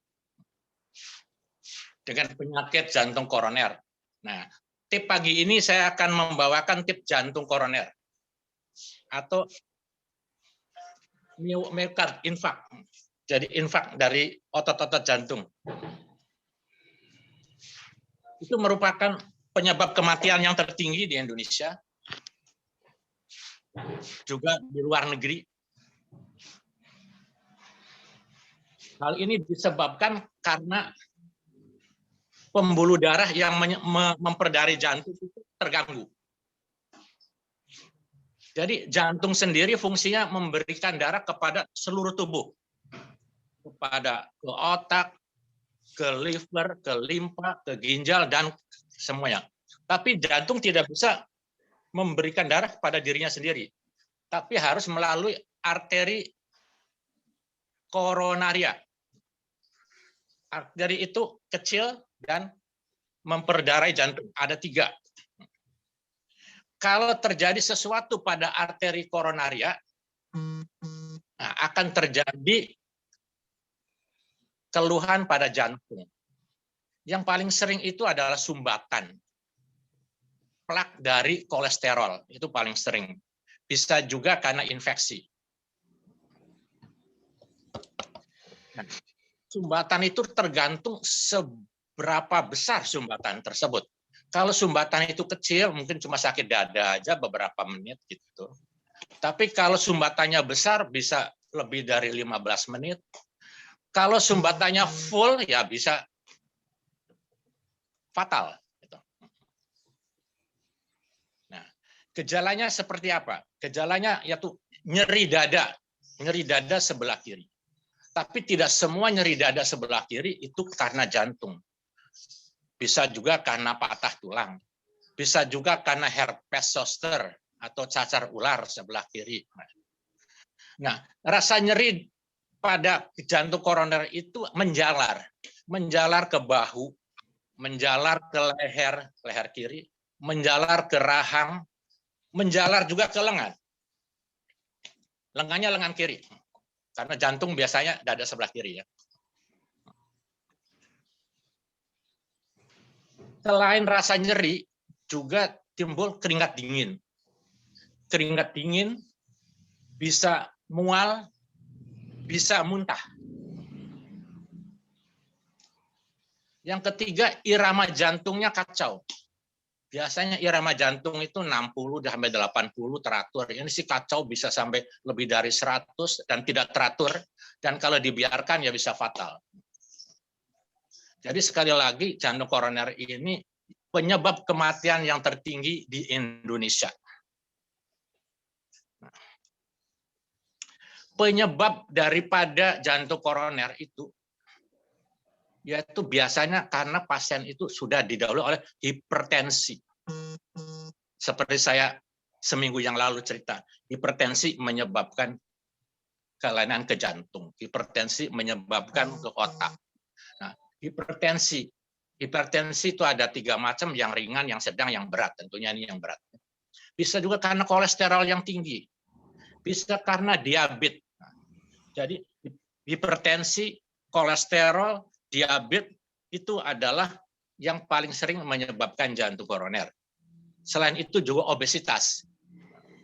dengan penyakit jantung koroner. Nah, tip pagi ini saya akan membawakan tip jantung koroner atau myocard infarct. Jadi infark dari otot-otot jantung. Itu merupakan penyebab kematian yang tertinggi di Indonesia, juga di luar negeri. Hal ini disebabkan karena pembuluh darah yang memperdari jantung itu terganggu. Jadi jantung sendiri fungsinya memberikan darah kepada seluruh tubuh, kepada ke otak, ke liver, ke limpa, ke ginjal, dan semuanya. Tapi jantung tidak bisa memberikan darah kepada dirinya sendiri, tapi harus melalui arteri koronaria. Arteri itu kecil dan memperdarai jantung. Ada 3. Kalau terjadi sesuatu pada arteri koronaria, akan terjadi keluhan pada jantung. Yang paling sering itu adalah sumbatan. Plak dari kolesterol, itu paling sering. Bisa juga karena infeksi. Nah, sumbatan itu tergantung seberapa besar sumbatan tersebut. Kalau sumbatan itu kecil, mungkin cuma sakit dada aja beberapa menit gitu. Tapi kalau sumbatannya besar, bisa lebih dari 15 menit. Kalau sumbatannya full, ya bisa fatal. Nah, gejalanya seperti apa? Gejalanya yaitu nyeri dada sebelah kiri. Tapi tidak semua nyeri dada sebelah kiri itu karena jantung. Bisa juga karena patah tulang. Bisa juga karena herpes zoster atau cacar ular sebelah kiri. Nah, rasa nyeri pada jantung koroner itu menjalar ke bahu, menjalar ke leher kiri, menjalar ke rahang, menjalar juga ke lengan. Lengannya lengan kiri. Karena jantung biasanya dada sebelah kiri ya. Selain rasa nyeri, juga timbul keringat dingin. Keringat dingin bisa mual, bisa muntah. Yang ketiga, irama jantungnya kacau. Biasanya irama jantung itu 60 sampai 80 teratur. Ini sih kacau bisa sampai lebih dari 100 dan tidak teratur. Dan kalau dibiarkan ya bisa fatal. Jadi sekali lagi jantung koroner ini penyebab kematian yang tertinggi di Indonesia. Penyebab daripada jantung koroner itu yaitu biasanya karena pasien itu sudah didahului oleh hipertensi. Seperti saya seminggu yang lalu cerita, hipertensi menyebabkan kelainan ke jantung, hipertensi menyebabkan ke otak. Nah, hipertensi itu ada 3 macam, yang ringan, yang sedang, yang berat. Tentunya ini yang berat. Bisa juga karena kolesterol yang tinggi, bisa karena diabetes. Jadi hipertensi, kolesterol, diabetes itu adalah yang paling sering menyebabkan jantung koroner. Selain itu juga obesitas.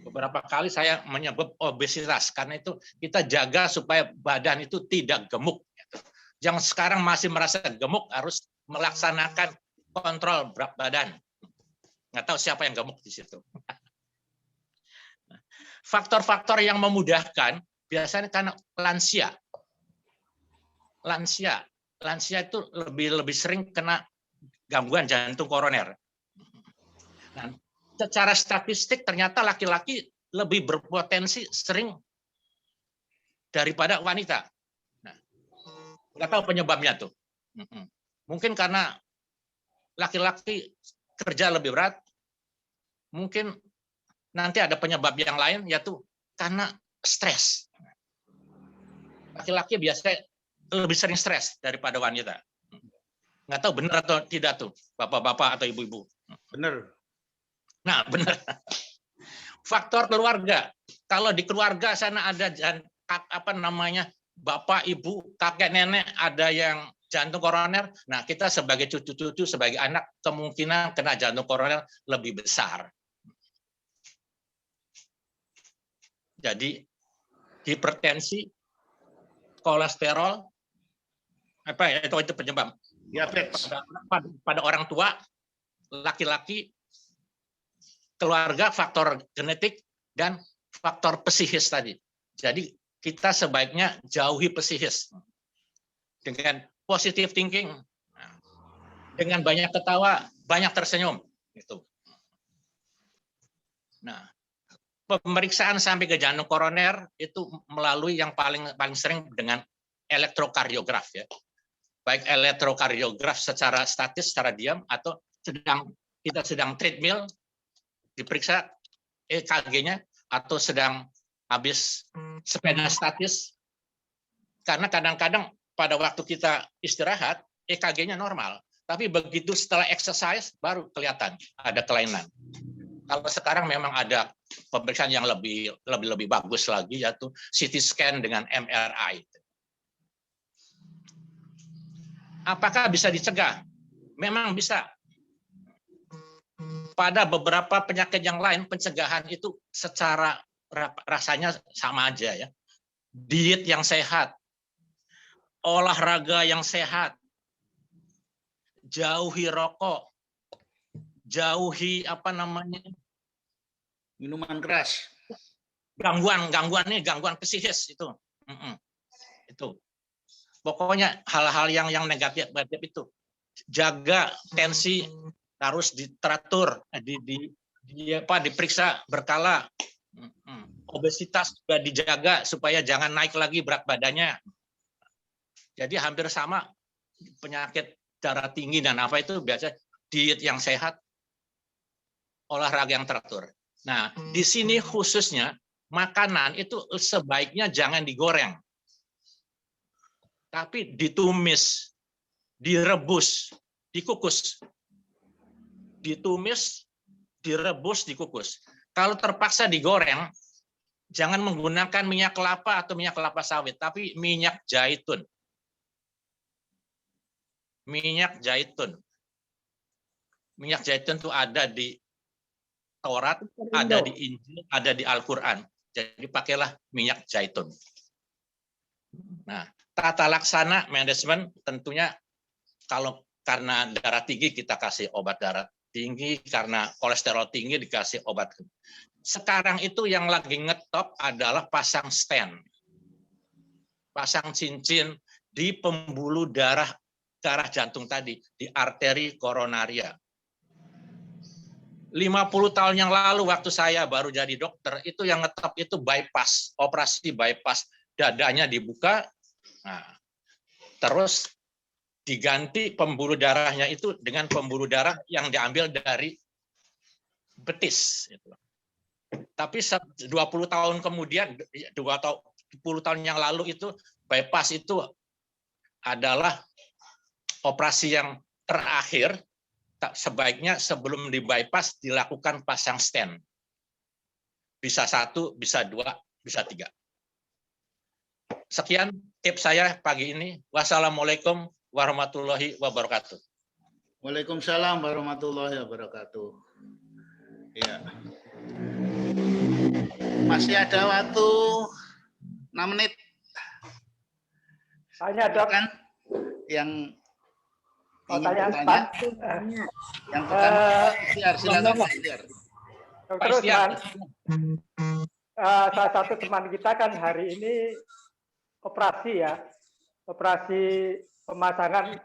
Beberapa kali saya menyebut obesitas karena itu kita jaga supaya badan itu tidak gemuk. Yang sekarang masih merasa gemuk harus melaksanakan kontrol berat badan. Nggak tahu siapa yang gemuk di situ. Faktor-faktor yang memudahkan biasanya karena lansia. Lansia itu lebih sering kena gangguan jantung koroner. Nah, secara statistik ternyata laki-laki lebih berpotensi sering daripada wanita. Nah, nggak tahu penyebabnya tuh. Mungkin karena laki-laki kerja lebih berat, mungkin nanti ada penyebab yang lain, yaitu karena stres. Laki-laki biasanya lebih sering stres daripada wanita. Nggak tahu benar atau tidak tuh, bapak-bapak atau ibu-ibu. Benar. Nah, benar. Faktor keluarga. Kalau di keluarga sana ada bapak, ibu, kakek, nenek, ada yang jantung koroner. Nah, kita sebagai cucu-cucu, sebagai anak, kemungkinan kena jantung koroner lebih besar. Jadi, hipertensi, kolesterol, itu penyebab. Diabetes. Pada orang tua, laki-laki, keluarga, faktor genetik, dan faktor psikis tadi. Jadi kita sebaiknya jauhi psikis. Dengan positive thinking, dengan banyak ketawa, banyak tersenyum. Gitu. Nah, pemeriksaan sampai ke jantung koroner itu melalui yang paling sering dengan elektrokardiograf ya. Baik elektrokardiograf secara statis, secara diam, atau kita sedang treadmill, diperiksa EKG-nya, atau sedang habis sepeda statis. Karena kadang-kadang pada waktu kita istirahat, EKG-nya normal. Tapi begitu setelah exercise, baru kelihatan ada kelainan. Kalau sekarang memang ada pemeriksaan yang lebih bagus lagi, yaitu CT scan dengan MRI. Apakah bisa dicegah? Memang bisa. Pada beberapa penyakit yang lain, pencegahan itu secara rasanya sama aja ya. Diet yang sehat, olahraga yang sehat, jauhi rokok, jauhi minuman keras, gangguan psikis itu. Itu. Pokoknya hal-hal yang negatif itu. Jaga tensi harus diteratur, diperiksa berkala. Obesitas juga dijaga supaya jangan naik lagi berat badannya. Jadi hampir sama penyakit darah tinggi dan itu biasa diet yang sehat, olahraga yang teratur. Nah, di sini khususnya makanan itu sebaiknya jangan digoreng. tapi ditumis, direbus, dikukus. Ditumis, direbus, dikukus. Kalau terpaksa digoreng, jangan menggunakan minyak kelapa atau minyak kelapa sawit, tapi minyak zaitun. Minyak zaitun. Minyak zaitun itu ada di Taurat, ada di Injil, ada di Al-Quran. Jadi pakailah minyak zaitun. Nah, tata laksana manajemen tentunya kalau karena darah tinggi kita kasih obat darah tinggi, karena kolesterol tinggi dikasih obat. Sekarang itu yang lagi ngetop adalah pasang stent. Pasang cincin di pembuluh darah jantung tadi, di arteri koronaria. 50 tahun yang lalu waktu saya baru jadi dokter, itu yang ngetop itu bypass, operasi bypass, dadanya dibuka, nah, terus diganti pembuluh darahnya itu dengan pembuluh darah yang diambil dari betis. Tapi 20 tahun kemudian, 10 tahun yang lalu itu bypass itu adalah operasi yang terakhir. Sebaiknya sebelum di bypass dilakukan pasang stent. Bisa 1, bisa 2, bisa 3. Sekian tips saya pagi ini. Wassalamualaikum warahmatullahi wabarakatuh. Waalaikumsalam warahmatullahi wabarakatuh. Ya. Masih ada waktu 6 menit. Tanya, Dok. Kan yang tanya, yang pertama, silakan Pak. Dokter Usman, salah satu teman kita kan hari ini operasi ya, operasi pemasangan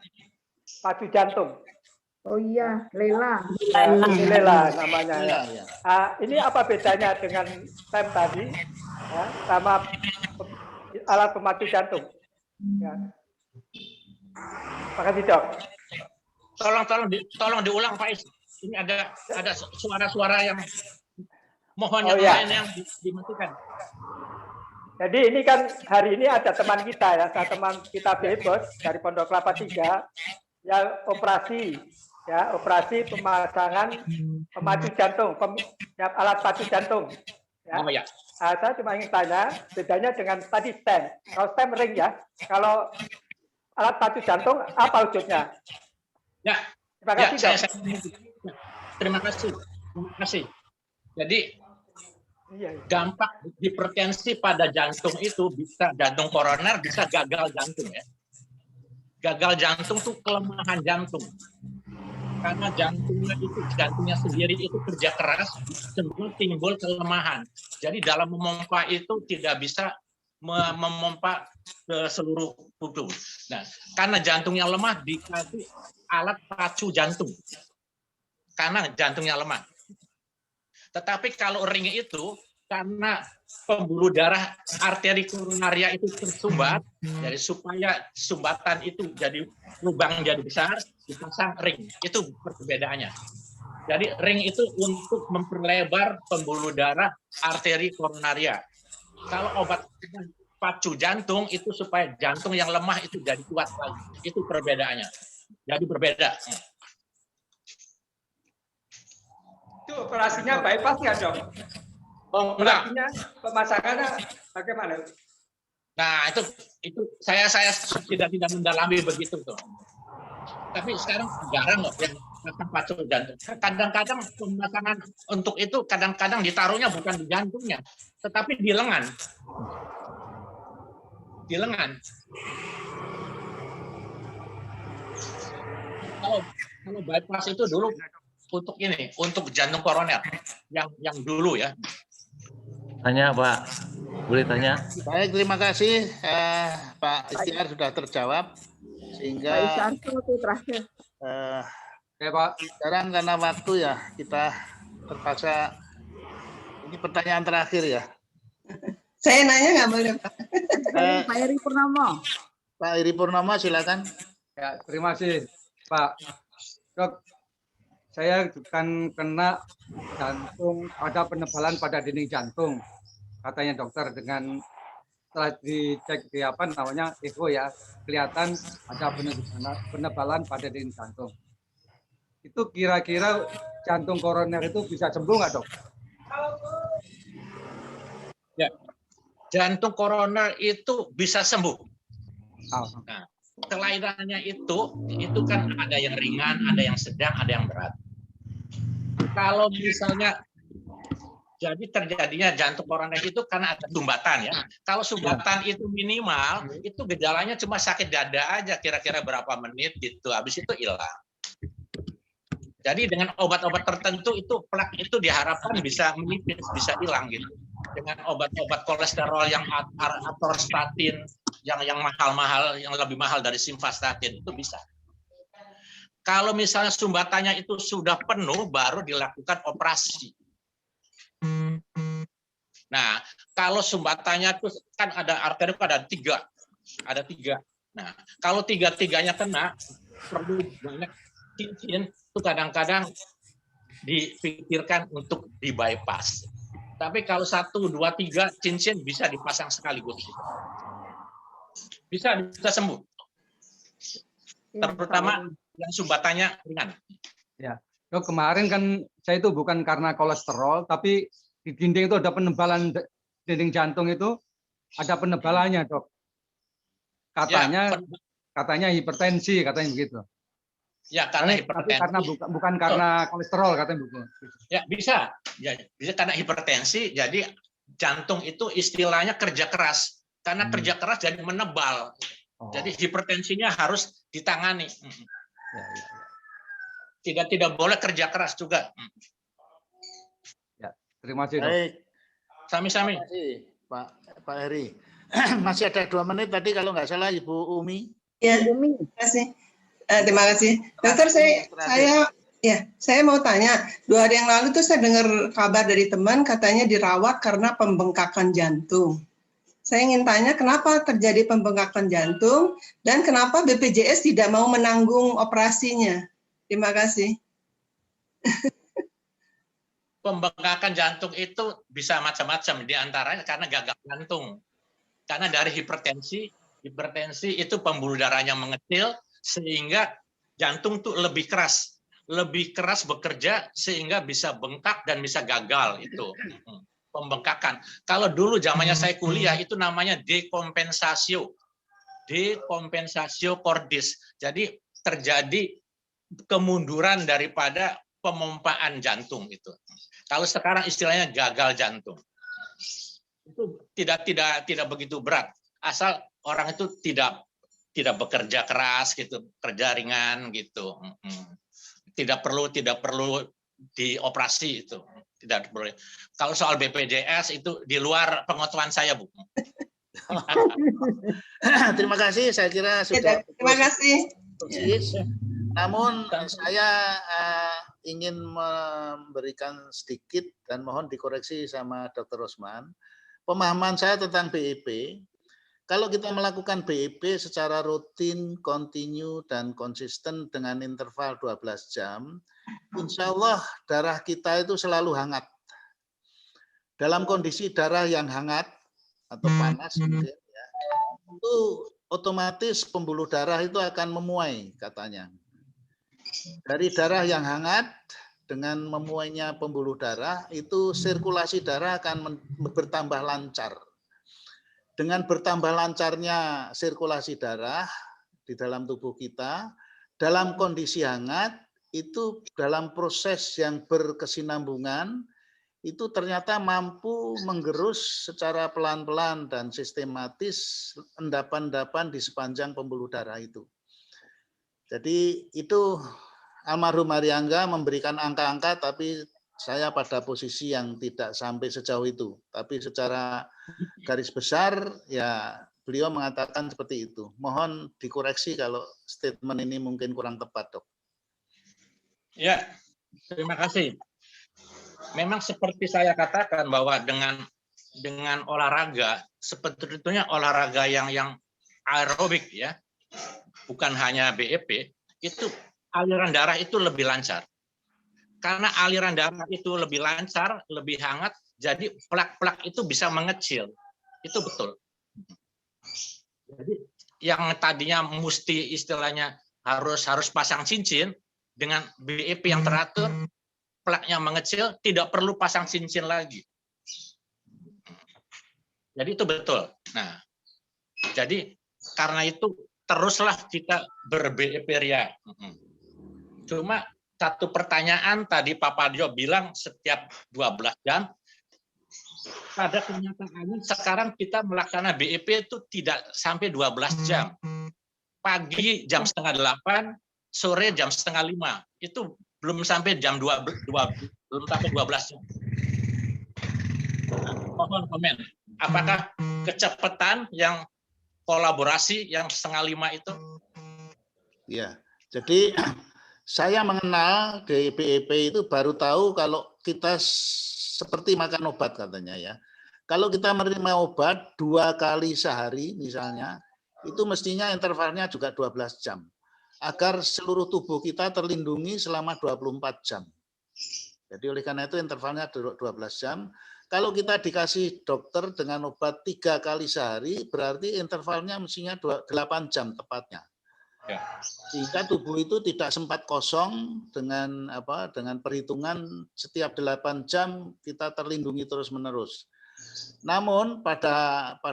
pacu jantung. Oh iya, Lela. Lela namanya. Ya. Ini apa bedanya dengan stem tadi ya, sama alat pemacu jantung? Ya. Terima kasih, Dok. Tolong diulang Pak Is. Ini ada suara-suara yang mohon yang ya. lain yang dimatikan. Jadi ini kan hari ini ada teman kita ya, teman kita Bebos dari Pondok Kelapa 3 yang operasi pemasangan pemacu jantung, alat pacu jantung. Ya. Oh, ya. Saya cuma ingin tanya bedanya dengan tadi stem. Kalau stem ring ya, kalau alat pacu jantung apa wujudnya? Ya, terima kasih. Ya, terima kasih. Jadi dampak hipertensi pada jantung itu bisa jantung koroner, bisa gagal jantung ya. Gagal jantung itu kelemahan jantung. Karena jantungnya sendiri itu kerja keras, timbul kelemahan. Jadi dalam memompa itu tidak bisa memompa ke seluruh tubuh. Nah, karena jantungnya lemah dikasih alat pacu jantung. Karena jantungnya lemah. Tetapi kalau ring itu karena pembuluh darah arteri koronaria itu tersumbat, jadi supaya sumbatan itu jadi lubang jadi besar, dipasang ring. Itu perbedaannya. Jadi ring itu untuk memperlebar pembuluh darah arteri koronaria. Kalau obat pacu jantung itu supaya jantung yang lemah itu jadi kuat lagi. Itu perbedaannya. Jadi berbeda. Itu operasinya bypass ya, Dok? Oh, enggak. Operasinya pemasangannya bagaimana? Nah, itu saya tidak mendalami begitu tuh. Tapi sekarang jarang loh yang pasang pacu jantung. Kadang-kadang pemasangan untuk itu kadang-kadang ditaruhnya bukan di jantungnya, tetapi di lengan. Di lengan. Kalau bypass itu dulu untuk ini, untuk jantung koroner yang dulu ya. Tanya Pak, boleh tanya? Baik, terima kasih Pak Istiar sudah terjawab sehingga Pak. Sekarang karena waktu ya kita terpaksa ini pertanyaan terakhir ya. Saya nanya nggak boleh Pak? Pak Eri Purnomo. Pak Eri Purnomo silakan. Ya, terima kasih Pak. Dok, saya kan kena jantung, ada penebalan pada dinding jantung, katanya dokter dengan setelah dicek di apa namanya echo ya, kelihatan ada penebalan pada dinding jantung. Itu kira-kira jantung koroner itu bisa sembuh nggak, Dok? Ya, jantung koroner itu bisa sembuh. Nah, kelainannya itu kan ada yang ringan, ada yang sedang, ada yang berat. Kalau misalnya jadi terjadinya jantung koroner itu karena ada sumbatan ya. Kalau sumbatan itu minimal, itu gejalanya cuma sakit dada aja, kira-kira berapa menit gitu. Habis itu hilang. Jadi dengan obat-obat tertentu itu plak itu diharapkan bisa menipis, bisa hilang gitu. Dengan obat-obat kolesterol yang atorstatin, yang mahal-mahal, yang lebih mahal dari simvastatin itu bisa. Kalau misalnya sumbatannya itu sudah penuh, baru dilakukan operasi. Nah, kalau sumbatannya itu kan ada arteri ada tiga. Nah, kalau tiga-tiganya kena, perlu banyak cincin. Itu kadang-kadang dipikirkan untuk di bypass. Tapi kalau 1, 2, 3 cincin bisa dipasang sekaligus. Bisa sembuh. Terutama yang sumbatannya ringan. Ya, Dok, kemarin kan saya itu bukan karena kolesterol, tapi di dinding itu ada penebalan dinding jantung itu ada penebalannya, Dok. Katanya hipertensi, katanya begitu. Ya, karena hipertensi. Karena bukan karena kolesterol, katanya begitu. Ya, bisa. Ya, bisa karena hipertensi, jadi jantung itu istilahnya kerja keras. Karena kerja keras jadi menebal. Jadi hipertensinya harus ditangani. Tidak boleh kerja keras juga. Ya, terima kasih, Dok. Baik. Sami-sami. Terima kasih, Pak Heri. Masih ada 2 menit tadi kalau nggak salah, Ibu Umi. Ya, terima kasih. Terima kasih, Dokter. Saya mau tanya. 2 hari yang lalu tuh saya dengar kabar dari teman katanya dirawat karena pembengkakan jantung. Saya ingin tanya kenapa terjadi pembengkakan jantung dan kenapa BPJS tidak mau menanggung operasinya. Terima kasih. Pembengkakan jantung itu bisa macam-macam, diantaranya karena gagal jantung. Karena dari hipertensi itu pembuluh darahnya mengecil, sehingga jantung tuh lebih keras bekerja sehingga bisa bengkak dan bisa gagal itu pembengkakan. Kalau dulu zamannya saya kuliah itu namanya dekompensasio cordis. Jadi terjadi kemunduran daripada pemompaan jantung itu. Kalau sekarang istilahnya gagal jantung. Itu tidak begitu berat asal orang itu tidak bekerja keras gitu, kerja ringan gitu. Tidak perlu dioperasi itu. Tidak perlu. Kalau soal BPJS itu di luar pengetahuan saya, Bu. Terima kasih, saya kira sudah. Terima kasih. Namun saya ingin memberikan sedikit dan mohon dikoreksi sama Dr. Rosman. Pemahaman saya tentang BEP, kalau kita melakukan BEP secara rutin, kontinu, dan konsisten dengan interval 12 jam, insya Allah darah kita itu selalu hangat. Dalam kondisi darah yang hangat atau panas, mungkin, ya, itu otomatis pembuluh darah itu akan memuai katanya. Dari darah yang hangat dengan memuainya pembuluh darah, itu sirkulasi darah akan bertambah lancar. Dengan bertambah lancarnya sirkulasi darah di dalam tubuh kita, dalam kondisi hangat, itu dalam proses yang berkesinambungan, itu ternyata mampu menggerus secara pelan-pelan dan sistematis endapan-endapan di sepanjang pembuluh darah itu. Jadi itu almarhum Haryangga memberikan angka-angka, tapi saya pada posisi yang tidak sampai sejauh itu. Tapi secara garis besar, ya beliau mengatakan seperti itu. Mohon dikoreksi kalau statement ini mungkin kurang tepat, Dok. Ya, terima kasih. Memang seperti saya katakan bahwa dengan olahraga, sebetulnya olahraga yang aerobik ya, bukan hanya BEP, itu aliran darah itu lebih lancar. Karena aliran darah itu lebih lancar, lebih hangat, jadi plak-plak itu bisa mengecil. Itu betul. Jadi yang tadinya mesti istilahnya harus pasang cincin dengan BEP yang teratur, plaknya mengecil, tidak perlu pasang cincin lagi. Jadi itu betul. Nah, jadi karena itu teruslah kita ber-BEP ria. Cuma satu pertanyaan tadi Pak Parjo bilang setiap 12 jam. Pada kenyataannya sekarang kita melaksanakan BEP itu tidak sampai 12 jam. Pagi jam 7:30, sore jam 4:30. Itu belum sampai jam 12, belum sampai 12 jam. Mohon komen. Apakah kecepatan yang kolaborasi yang 4:30 itu? Ya, jadi saya mengenal di BEP itu baru tahu kalau kita seperti makan obat katanya ya. Kalau kita menerima obat 2 kali sehari misalnya, itu mestinya intervalnya juga 12 jam. Agar seluruh tubuh kita terlindungi selama 24 jam. Jadi oleh karena itu intervalnya 12 jam. Kalau kita dikasih dokter dengan obat 3 kali sehari, berarti intervalnya mestinya 8 jam tepatnya. Sehingga tubuh itu tidak sempat kosong dengan perhitungan setiap 8 jam kita terlindungi terus-menerus. Namun pada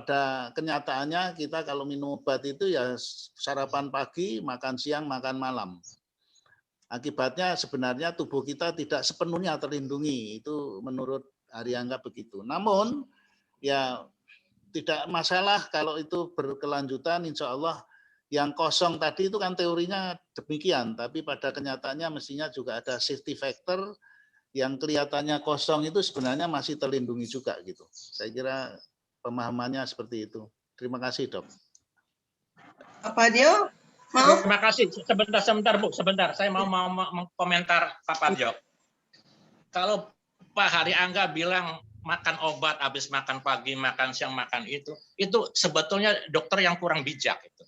kenyataannya kita kalau minum obat itu ya sarapan pagi, makan siang, makan malam. Akibatnya sebenarnya tubuh kita tidak sepenuhnya terlindungi. Itu menurut Aryangga begitu. Namun ya tidak masalah kalau itu berkelanjutan, insya Allah. Yang kosong tadi itu kan teorinya demikian, tapi pada kenyataannya mestinya juga ada safety factor yang kelihatannya kosong itu sebenarnya masih terlindungi juga gitu. Saya kira pemahamannya seperti itu. Terima kasih, Dok. Pak Parjo, mau? Terima kasih. Sebentar Bu, sebentar. Saya mau komentar Pak Parjo. Kalau Pak Haryangga bilang makan obat habis makan pagi, makan siang, makan itu sebetulnya dokter yang kurang bijak itu.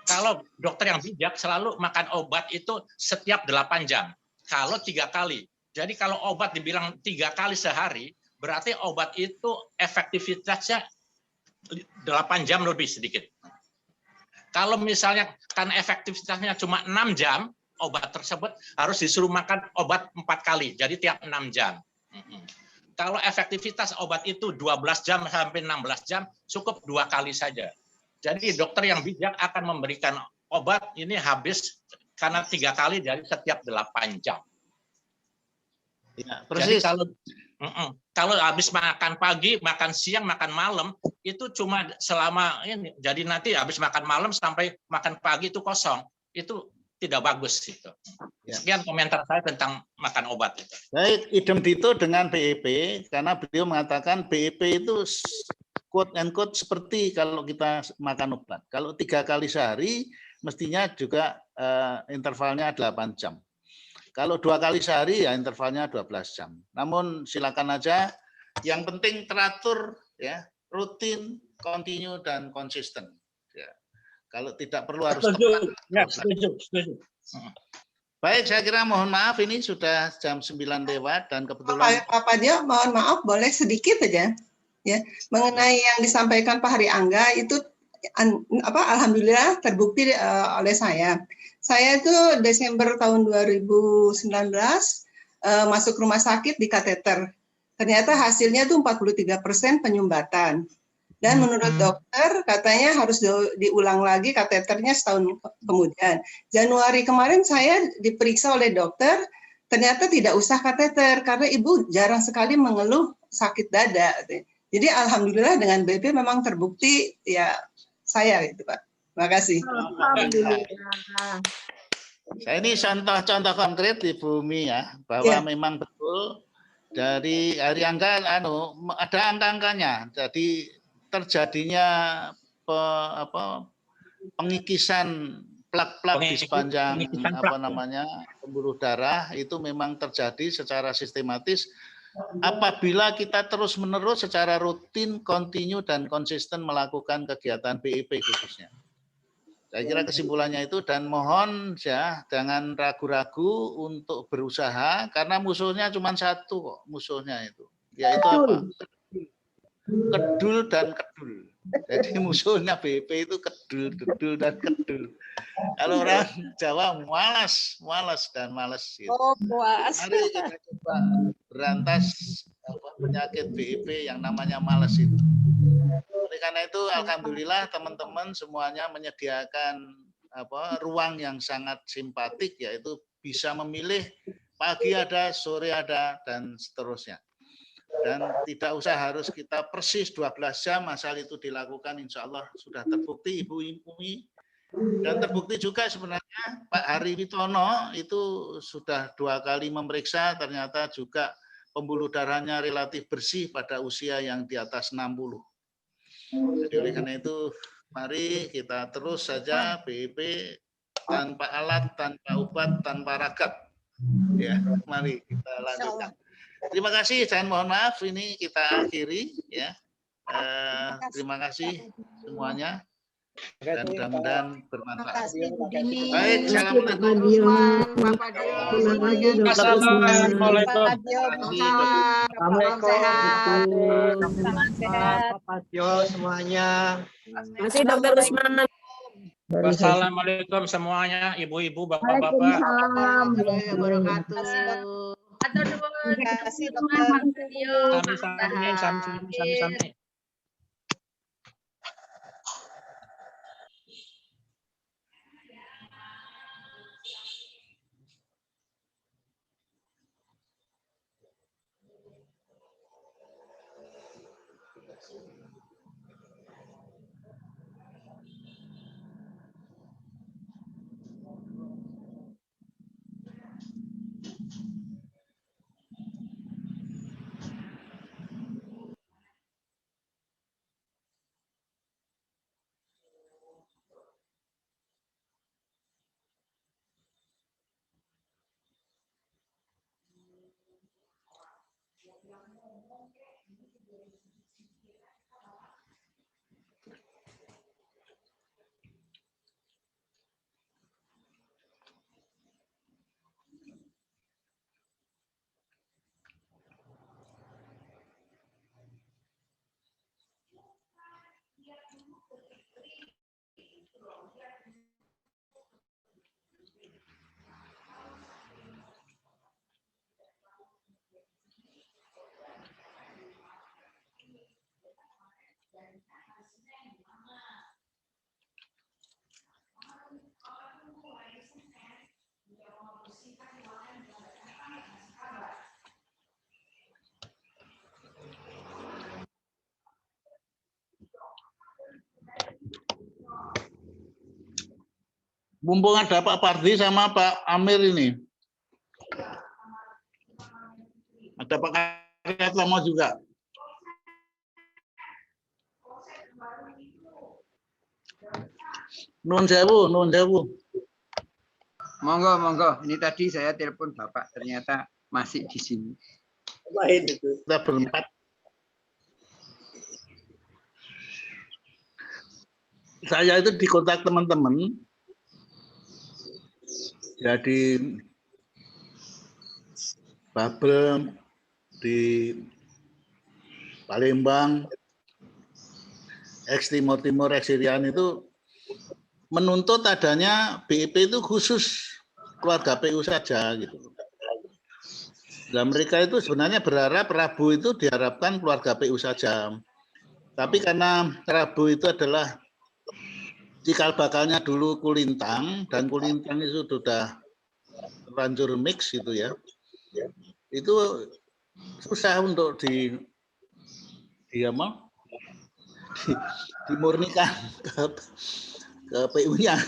Kalau dokter yang bijak selalu makan obat itu setiap 8 jam. Kalau 3 kali. Jadi kalau obat dibilang 3 kali sehari, berarti obat itu efektivitasnya 8 jam lebih sedikit. Kalau misalnya kan efektivitasnya cuma 6 jam, obat tersebut harus disuruh makan obat 4 kali. Jadi tiap 6 jam. Kalau efektivitas obat itu 12 jam sampai 16 jam, cukup 2 kali saja. Jadi dokter yang bijak akan memberikan obat ini habis karena 3 kali dari setiap 8 jam. Ya, persis. Jadi kalau habis makan pagi, makan siang, makan malam, itu cuma selama ini. Jadi nanti habis makan malam sampai makan pagi itu kosong. Itu tidak bagus itu. Sekian komentar saya tentang makan obat itu. Baik, idem dito dengan BEP karena beliau mengatakan BEP itu quote and quote seperti kalau kita makan obat. Kalau 3 kali sehari mestinya juga intervalnya 8 jam. Kalau 2 kali sehari ya intervalnya 12 jam. Namun silakan aja, yang penting teratur ya, rutin, kontinu dan konsisten. Ya. Kalau tidak perlu harus tepat. Ya, setuju. Baik, saya kira mohon maaf ini sudah jam 9 lewat dan kebetulan Pak Parjo, mohon maaf boleh sedikit aja ya mengenai yang disampaikan Pak Haryangga itu alhamdulillah terbukti oleh saya. Saya itu Desember tahun 2019 masuk rumah sakit di kateter. Ternyata hasilnya itu 43% penyumbatan. Dan menurut dokter katanya harus diulang lagi kateternya setahun kemudian. Januari kemarin saya diperiksa oleh dokter, ternyata tidak usah kateter karena ibu jarang sekali mengeluh sakit dada. Jadi alhamdulillah dengan BP memang terbukti ya saya itu Pak. Terima kasih. Alhamdulillah. Saya ini contoh-contoh konkret di bumi ya, bahwa memang betul dari Haryangga ada angka-angkanya. Jadi terjadinya pengikisan plak-plak di sepanjang pembuluh darah itu memang terjadi secara sistematis apabila kita terus-menerus secara rutin, kontinu dan konsisten melakukan kegiatan BEP khususnya. Saya kira kesimpulannya itu dan mohon ya jangan ragu-ragu untuk berusaha karena musuhnya cuma satu kok musuhnya itu. Yaitu apa? Kedul dan kedul. Jadi musuhnya BIP itu kedul, dedul, dan kedul. Kalau orang Jawa malas dan malas. Gitu. Oh, puas. Mari kita coba berantas penyakit BIP yang namanya malas itu. Oleh karena itu, alhamdulillah teman-teman semuanya menyediakan ruang yang sangat simpatik, yaitu bisa memilih pagi ada, sore ada, dan seterusnya. Dan tidak usah harus kita persis 12 jam asal itu dilakukan, insya Allah sudah terbukti Ibu Umi. Dan terbukti juga sebenarnya Pak Hari Witono itu sudah 2 kali memeriksa, ternyata juga pembuluh darahnya relatif bersih pada usia yang di atas 60. Jadi oleh karena itu, mari kita terus saja BIP tanpa alat, tanpa obat, tanpa ragap. Ya, mari kita lanjutkan. Terima kasih dan mohon maaf ini kita akhiri ya. Terima kasih semuanya dan mudah-mudahan bermanfaat. Baik, assalamualaikum. Semuanya. Masih Dokter Usman. Wassalamualaikum semuanya, ibu-ibu, bapak-bapak. Terima kasih dokter. Sami-sami. Mumpung ada Pak Pardi sama Pak Amir ini. Ada Pak Karyatomo juga. Nuwun sewu. Monggo. Ini tadi saya telepon Bapak, ternyata masih di sini. Kita berempat. Saya itu dikontak teman-teman. Jadi Babel di Palembang, Timur Eksirian itu menuntut adanya BIP itu khusus keluarga PU saja gitu. Dan mereka itu sebenarnya berharap Rabu itu diharapkan keluarga PU saja. Tapi karena Rabu itu adalah cikal bakalnya dulu Kulintang, dan Kulintang itu sudah terlanjur mix gitu ya. Itu susah untuk dimurnikan ke PU-nya.